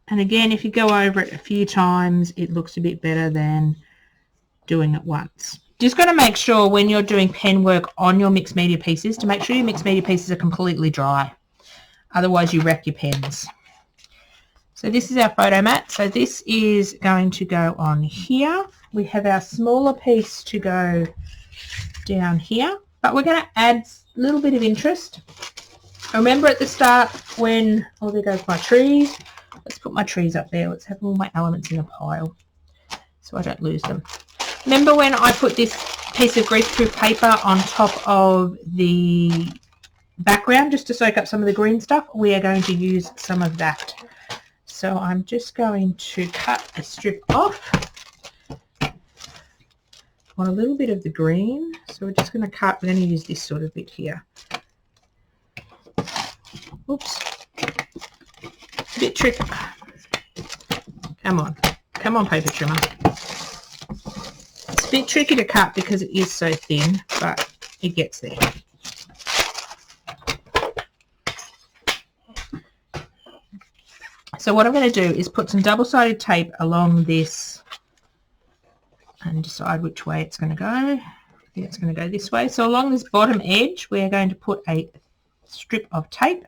And again, if you go over it a few times, it looks a bit better than doing it once. Just got to make sure when you're doing pen work on your mixed media pieces to make sure your mixed media pieces are completely dry. Otherwise you wreck your pens. So this is our photo mat. So this is going to go on here. We have our smaller piece to go down here. But we're going to add a little bit of interest. I remember at the start when, oh, there goes my trees. Let's put my trees up there. Let's have all my elements in a pile so I don't lose them. Remember when I put this piece of greaseproof paper on top of the background just to soak up some of the green stuff? We are going to use some of that. So I'm just going to cut a strip off. I want a little bit of the green, so we're just going to cut. We're going to use this sort of bit here. Oops. It's a bit tricky. Come on, paper trimmer. It's a bit tricky to cut because it is so thin, but it gets there. So what I'm going to do is put some double-sided tape along this and decide which way it's going to go. I think it's going to go this way. So along this bottom edge, we are going to put a strip of tape.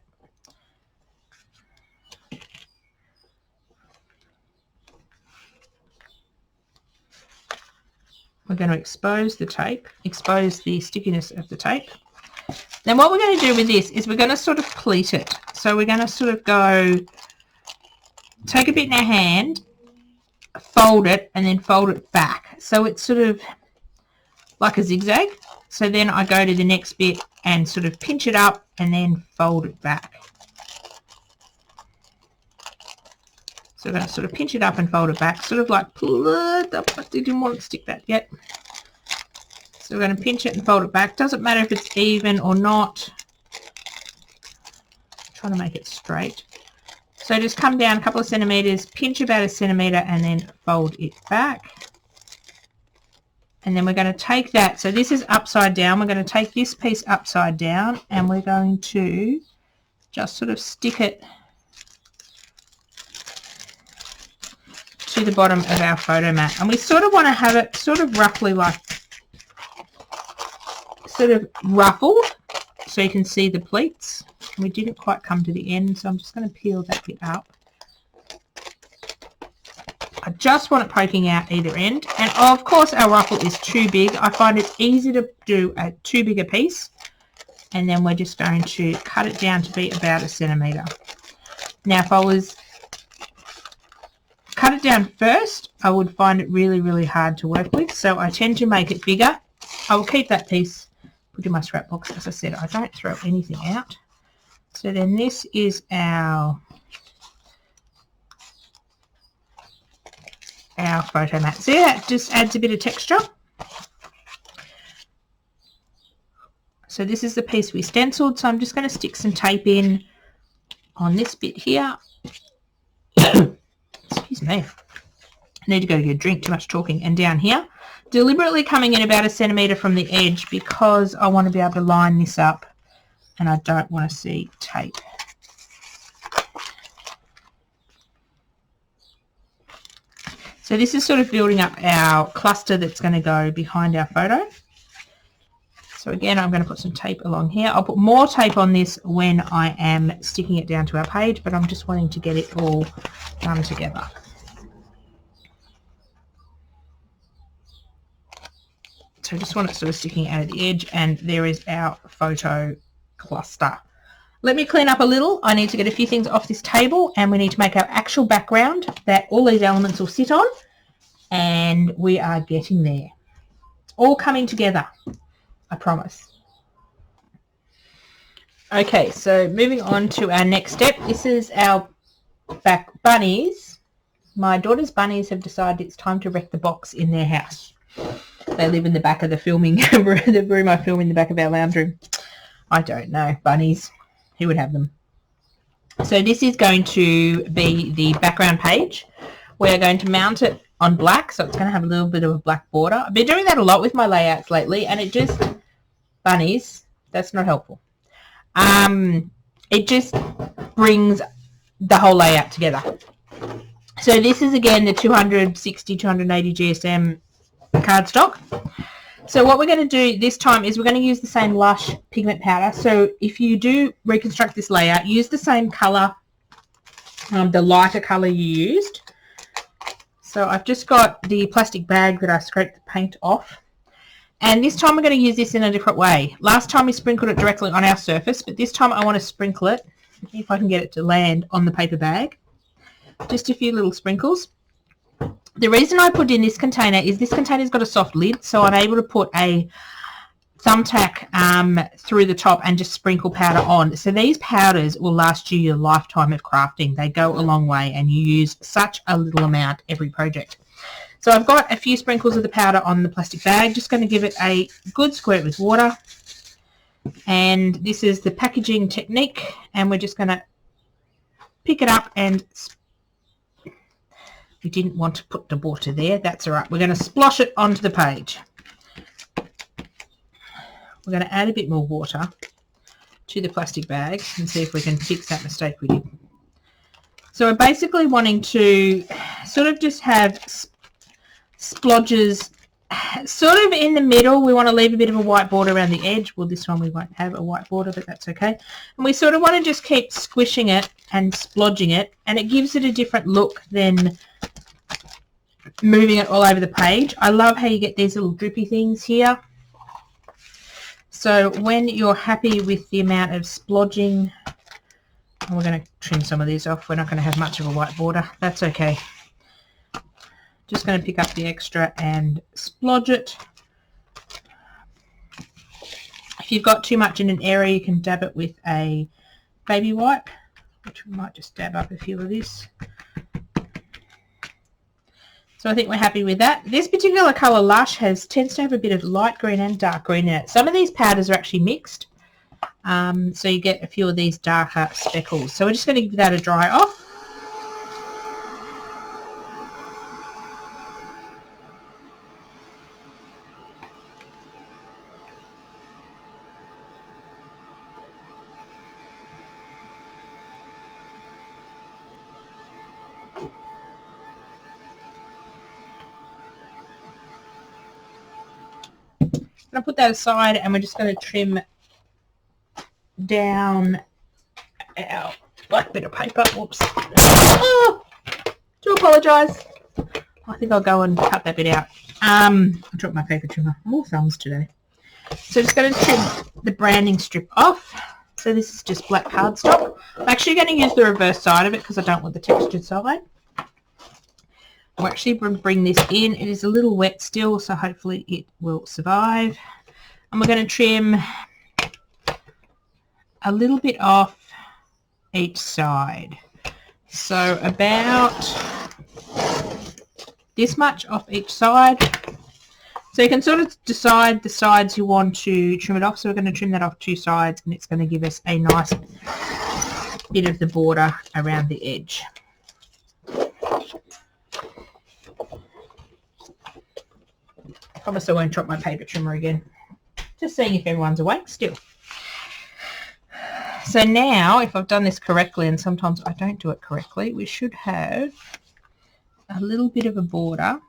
We're going to expose the tape, expose the stickiness of the tape. Then what we're going to do with this is we're going to sort of pleat it. So we're going to sort of go, take a bit in our hand, fold it, and then fold it back. So it's sort of like a zigzag. So then I go to the next bit and sort of pinch it up and then fold it back. So I'm going to sort of pinch it up and fold it back, sort of like pull it up. I didn't want to stick that yet. So we're going to pinch it and fold it back. Doesn't matter if it's even or not. I'm trying to make it straight. So just come down a couple of centimetres, pinch about a centimetre, and then fold it back. And then we're going to take that. So this is upside down. We're going to take this piece upside down, and we're going to just sort of stick it to the bottom of our photo mat. And we sort of want to have it sort of roughly like sort of ruffled so you can see the pleats. We didn't quite come to the end, so I'm just going to peel that bit up. I just want it poking out either end. And of course our ruffle is too big. I find it easy to do a too big a piece. And then we're just going to cut it down to be about a centimetre. Now if I was cut it down first, I would find it really, really hard to work with. So I tend to make it bigger. I will keep that piece put in my scrapbox. As I said, I don't throw anything out. So then this is our photo mat. See, that just adds a bit of texture. So this is the piece we stenciled. So I'm just going to stick some tape in on this bit here. Excuse me. I need to go to get a drink, too much talking. And down here, deliberately coming in about a centimetre from the edge because I want to be able to line this up and I don't want to see tape. So this is sort of building up our cluster that's going to go behind our photo. So again, I'm going to put some tape along here. I'll put more tape on this when I am sticking it down to our page, but I'm just wanting to get it all done together. So I just want it sort of sticking out of the edge, and there is our photo cluster. Let me clean up a little. I need to get a few things off this table, and we need to make our actual background that all these elements will sit on, and we are getting there. It's all coming together, I promise. Okay, so moving on to our next step. This is our back bunnies. My daughter's bunnies have decided it's time to wreck the box in their house. They live in the back of the filming the room I film in the back of our lounge room. I don't know, bunnies. Who would have them? So this is going to be the background page. We're going to mount it on black, so it's going to have a little bit of a black border. I've been doing that a lot with my layouts lately, and it just, bunnies, that's not helpful. It just brings the whole layout together. So this is again the 260, 280 GSM cardstock. So what we're going to do this time is we're going to use the same Lush pigment powder. So if you do reconstruct this layout, use the same colour, the lighter colour you used. So I've just got the plastic bag that I scraped the paint off. And this time we're going to use this in a different way. Last time we sprinkled it directly on our surface, but this time I want to sprinkle it, if I can get it to land on the paper bag. Just a few little sprinkles. The reason I put in this container is this container's got a soft lid, so I'm able to put a thumbtack through the top and just sprinkle powder on. So these powders will last you your lifetime of crafting. They go a long way, and you use such a little amount every project. So I've got a few sprinkles of the powder on the plastic bag. Just going to give it a good squirt with water. And this is the packaging technique, and we're just going to pick it up and we didn't want to put the water there. That's all right. We're going to splosh it onto the page. We're going to add a bit more water to the plastic bag and see if we can fix that mistake we did. So we're basically wanting to sort of just have splodges sort of in the middle. We want to leave a bit of a white border around the edge. Well, this one we won't have a white border, but that's okay. And we sort of want to just keep squishing it and splodging it, and it gives it a different look than moving it all over the page. I love how you get these little drippy things here. So when you're happy with the amount of splodging, and we're going to trim some of these off. We're not going to have much of a white border. That's okay. Just going to pick up the extra and splodge it. If you've got too much in an area, you can dab it with a baby wipe, which we might just dab up a few of this. So I think we're happy with that. This particular colour Lush tends to have a bit of light green and dark green in it. Some of these powders are actually mixed, so you get a few of these darker speckles. So we're just going to give that a dry off. I'm going to put that aside, and we're just going to trim down our black bit of paper. Whoops. Oh, do apologise. I think I'll go and cut that bit out. I dropped my paper trimmer. I'm all thumbs today. So just going to trim the branding strip off. So this is just black cardstock. I'm actually going to use the reverse side of it because I don't want the textured side. We're actually going to bring this in. It is a little wet still, so hopefully it will survive. And we're going to trim a little bit off each side. So about this much off each side. So you can sort of decide the sides you want to trim it off. So we're going to trim that off 2 sides, and it's going to give us a nice bit of the border around the edge. I promise I won't drop my paper trimmer again. Just seeing if everyone's awake still. So now, if I've done this correctly, and sometimes I don't do it correctly, we should have a little bit of a border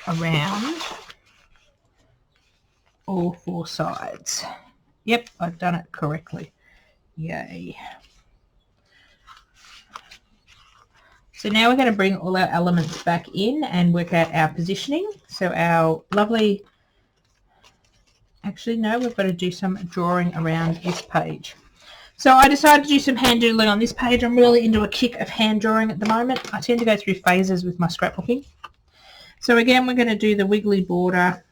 around all 4 sides. Yep, I've done it correctly. Yay. So now we're going to bring all our elements back in and work out our positioning. So our lovely... Actually, no, we've got to do some drawing around this page. So I decided to do some hand doodling on this page. I'm really into a kick of hand drawing at the moment. I tend to go through phases with my scrapbooking. So again, we're going to do the wiggly border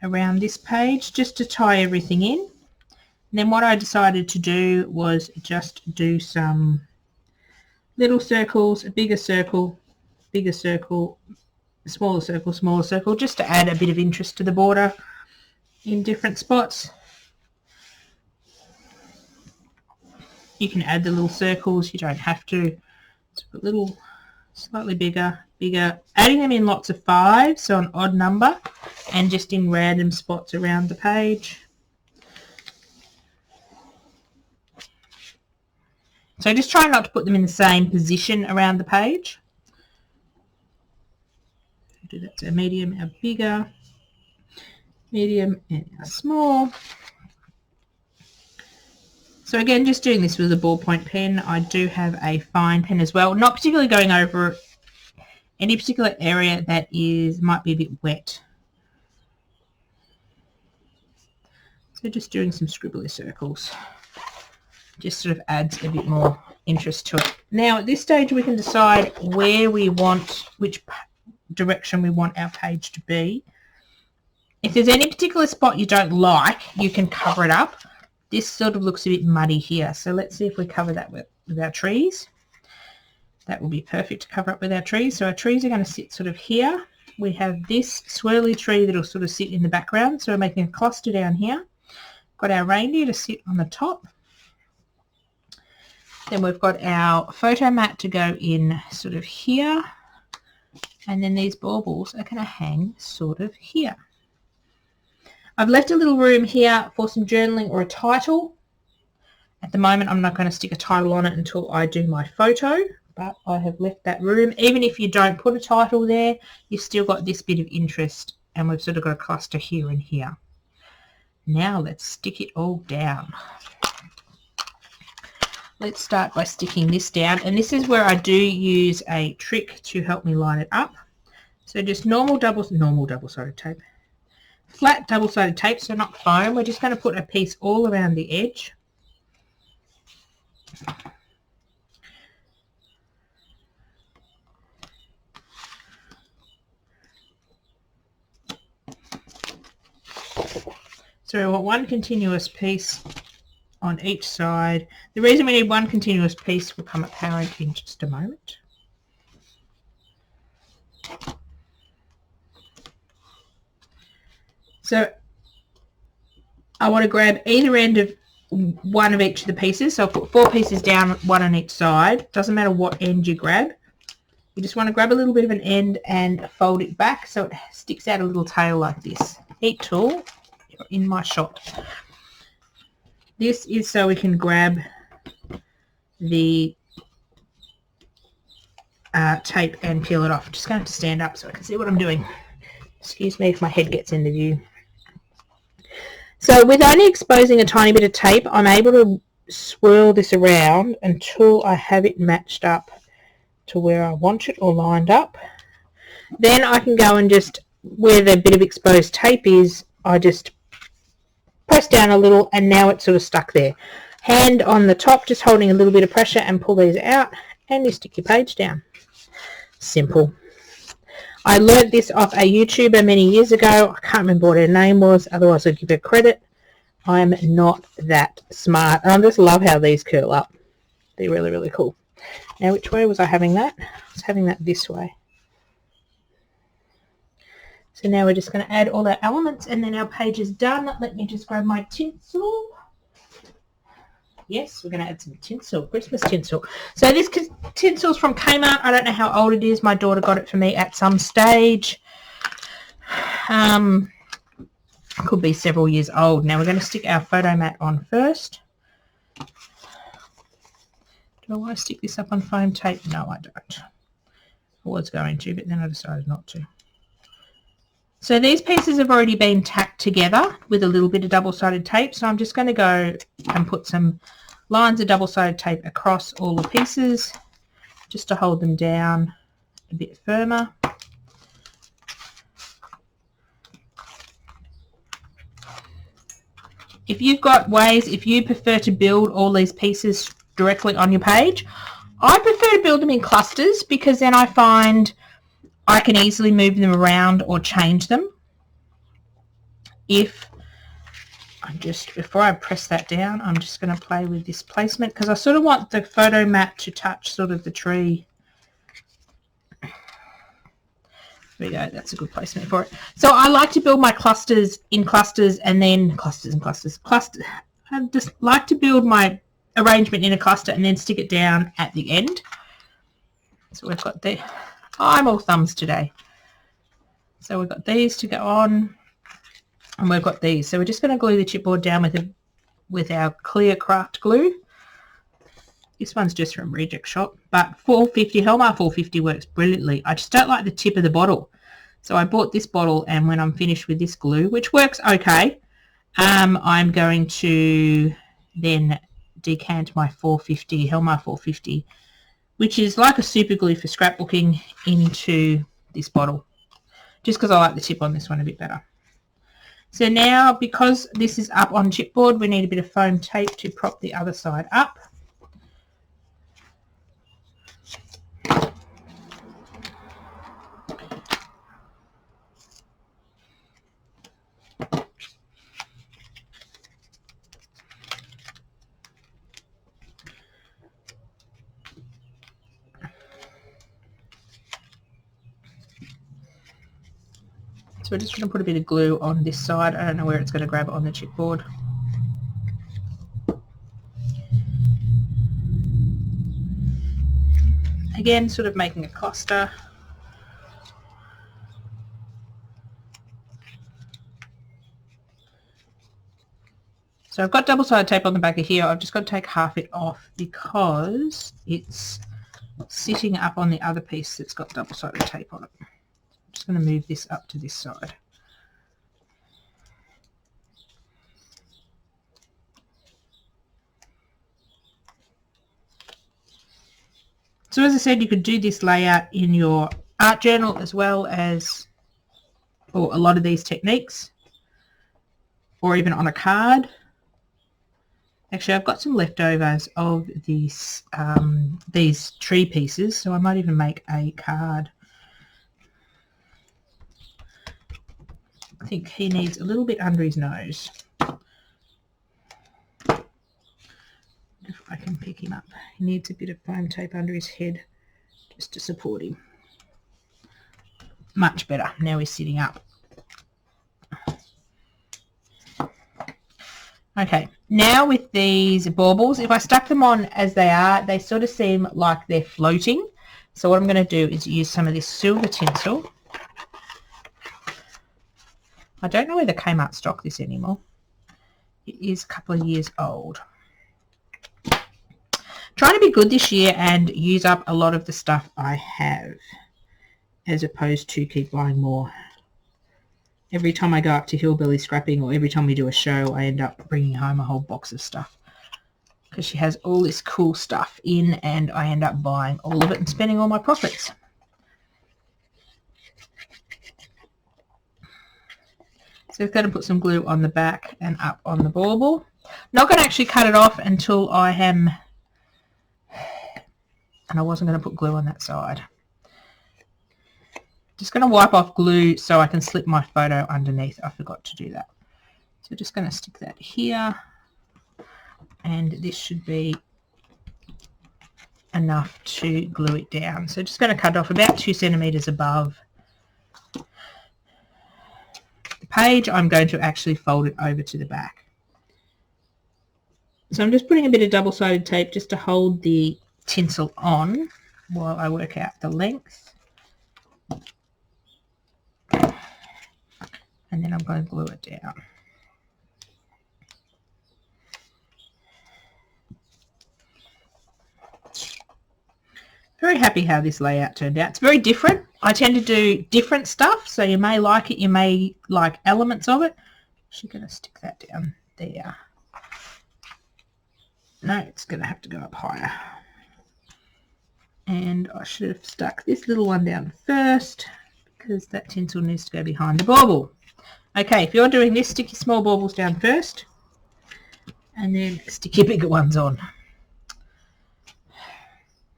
around this page just to tie everything in. And then what I decided to do was just do some little circles, a bigger circle, smaller circle, just to add a bit of interest to the border in different spots. You can add the little circles, you don't have to. So a little, slightly bigger, adding them in lots of 5s, so an odd number, and just in random spots around the page. So just try not to put them in the same position around the page. Do that. So medium, our bigger, medium, and our small. So again, just doing this with a ballpoint pen. I do have a fine pen as well, not particularly going over any particular area that might be a bit wet. So just doing some scribbly circles. Just sort of adds a bit more interest to it. Now at this stage we can decide where we want, which direction we want our page to be. If there's any particular spot you don't like, you can cover it up. This sort of looks a bit muddy here, so let's see if we cover that with our trees. That will be perfect to cover up with our trees. So our trees are going to sit sort of here. We have this swirly tree that will sort of sit in the background, so we're making a cluster down here. Got our reindeer to sit on the top. Then we've got our photo mat to go in sort of here. And then these baubles are going to hang sort of here. I've left a little room here for some journaling or a title. At the moment, I'm not going to stick a title on it until I do my photo, but I have left that room. Even if you don't put a title there, you've still got this bit of interest, and we've sort of got a cluster here and here. Now let's stick it all down. Let's start by sticking this down, and this is where I do use a trick to help me line it up. So just double-sided tape. Flat double-sided tape, so not foam. We're just going to put a piece all around the edge. So we want one continuous piece on each side. The reason we need one continuous piece will come apparent in just a moment. So I want to grab either end of one of each of the pieces. So I'll put 4 pieces down, one on each side. Doesn't matter what end you grab. You just want to grab a little bit of an end and fold it back so it sticks out a little tail like this. Heat tool in my shot. This is so we can grab the tape and peel it off. I'm just going to stand up so I can see what I'm doing. Excuse me if my head gets in the view. So with only exposing a tiny bit of tape, I'm able to swirl this around until I have it matched up to where I want it or lined up. Then I can go and just, where the bit of exposed tape is, I just press down a little and now it's sort of stuck there. Hand on the top, just holding a little bit of pressure and pull these out and you stick your page down. Simple. I learned this off a YouTuber many years ago. I can't remember what her name was, otherwise I'd give her credit. I'm not that smart. And I just love how these curl up. They're really, really cool. Now, which way was I having that? I was having that this way. So now we're just going to add all our elements and then our page is done. Let me just grab my tinsel. Yes, we're going to add some tinsel, Christmas tinsel. So this tinsel's from Kmart. I don't know how old it is. My daughter got it for me at some stage. Could be several years old. Now we're going to stick our photo mat on first. Do I want to stick this up on foam tape? No, I don't. I was going to, but then I decided not to. So these pieces have already been tacked together with a little bit of double-sided tape. So I'm just going to go and put some lines of double-sided tape across all the pieces just to hold them down a bit firmer. If you've got ways, if you prefer to build all these pieces directly on your page, I prefer to build them in clusters because then I find I can easily move them around or change them. Before I press that down, I'm just going to play with this placement because I sort of want the photo mat to touch sort of the tree. There we go, that's a good placement for it. So I like to build my clusters in clusters and then clusters. I just like to build my arrangement in a cluster and then stick it down at the end. So we've got the, I'm all thumbs today. So we've got these to go on and we've got these. So we're just going to glue the chipboard down with our clear craft glue. This one's just from Reject Shop, but 450, Hellmar 450 works brilliantly. I just don't like the tip of the bottle. So I bought this bottle and when I'm finished with this glue, which works okay, I'm going to then decant my 450, Hellmar 450, which is like a super glue for scrapbooking, into this bottle, just because I like the tip on this one a bit better. So now, because this is up on chipboard, we need a bit of foam tape to prop the other side up. So we're just going to put a bit of glue on this side. I don't know where it's going to grab on the chipboard. Again, sort of making a cluster. So I've got double-sided tape on the back of here. I've just got to take half it off because it's sitting up on the other piece that's got double-sided tape on it. I'm just going to move this up to this side. So as I said, you could do this layout in your art journal as well as, or a lot of these techniques, or even on a card. Actually, I've got some leftovers of these tree pieces, so I might even make a card. I think he needs a little bit under his nose. can pick him up. He needs a bit of foam tape under his head just to support him. Much better. Now he's sitting up. Okay, now with these baubles, if I stuck them on as they are, they sort of seem like they're floating. So what I'm going to do is use some of this silver tinsel. I don't know whether Kmart stock this anymore. It is a couple of years old. Trying to be good this year and use up a lot of the stuff I have, as opposed to keep buying more. Every time I go up to Hillbilly Scrapping, or every time we do a show, I end up bringing home a whole box of stuff, because she has all this cool stuff in, and I end up buying all of it and spending all my profits. So we've got to put some glue on the back and up on the bauble. Not going to actually cut it off until I am, and I wasn't going to put glue on that side. Just going to wipe off glue so I can slip my photo underneath. I forgot to do that. So just going to stick that here, and this should be enough to glue it down. So just going to cut off about 2 centimeters above the page. I'm going to actually fold it over to the back. So I'm just putting a bit of double-sided tape just to hold the tinsel on while I work out the length. And then I'm going to glue it down. Very happy how this layout turned out. It's very different. I tend to do different stuff, so you may like it, you may like elements of it. She's going to stick that down there. No, it's going to have to go up higher. And I should have stuck this little one down first, because that tinsel needs to go behind the bauble. Okay, if you're doing this, stick your small baubles down first, and then stick your bigger ones on.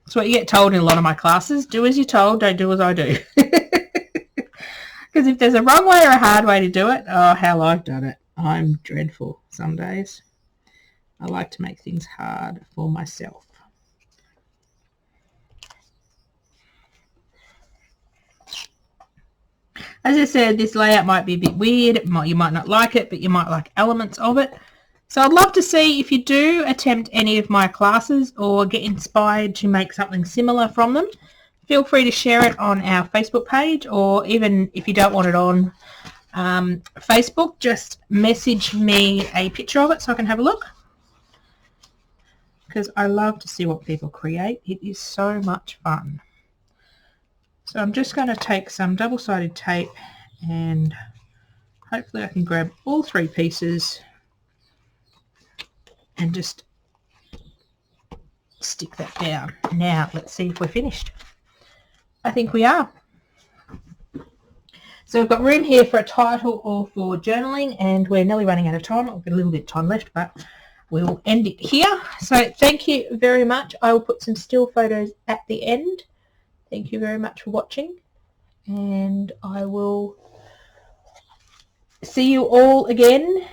That's what you get told in a lot of my classes. Do as you're told, don't do as I do. Because if there's a wrong way or a hard way to do it, oh, how I've done it. I'm dreadful some days. I like to make things hard for myself. As I said, this layout might be a bit weird. You might not like it, but you might like elements of it. So I'd love to see if you do attempt any of my classes or get inspired to make something similar from them. Feel free to share it on our Facebook page, or even if you don't want it on Facebook, just message me a picture of it so I can have a look. Because I love to see what people create. It is so much fun. So I'm just going to take some double-sided tape, and hopefully I can grab all 3 pieces and just stick that down. Now let's see if we're finished. I think we are. So we've got room here for a title or for journaling, and we're nearly running out of time. I've got a little bit of time left, but we'll end it here. So thank you very much. I will put some still photos at the end. Thank you very much for watching, and I will see you all again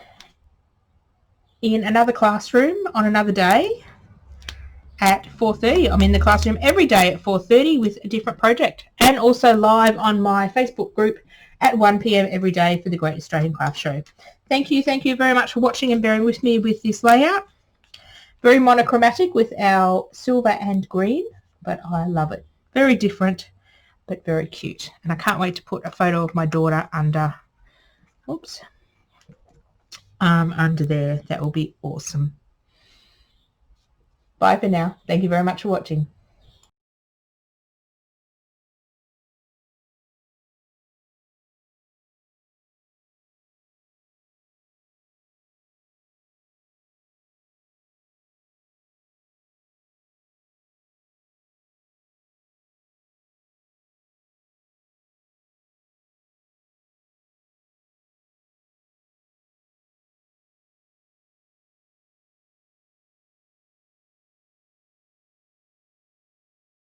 in another classroom on another day at 4:30. I'm in the classroom every day at 4:30 with a different project, and also live on my Facebook group at 1 p.m. every day for the Great Australian Craft Show. Thank you very much for watching and bearing with me with this layout. Very monochromatic with our silver and green, but I love it. Very different, but very cute. And I can't wait to put a photo of my daughter under, under there. That will be awesome. Bye for now. Thank you very much for watching.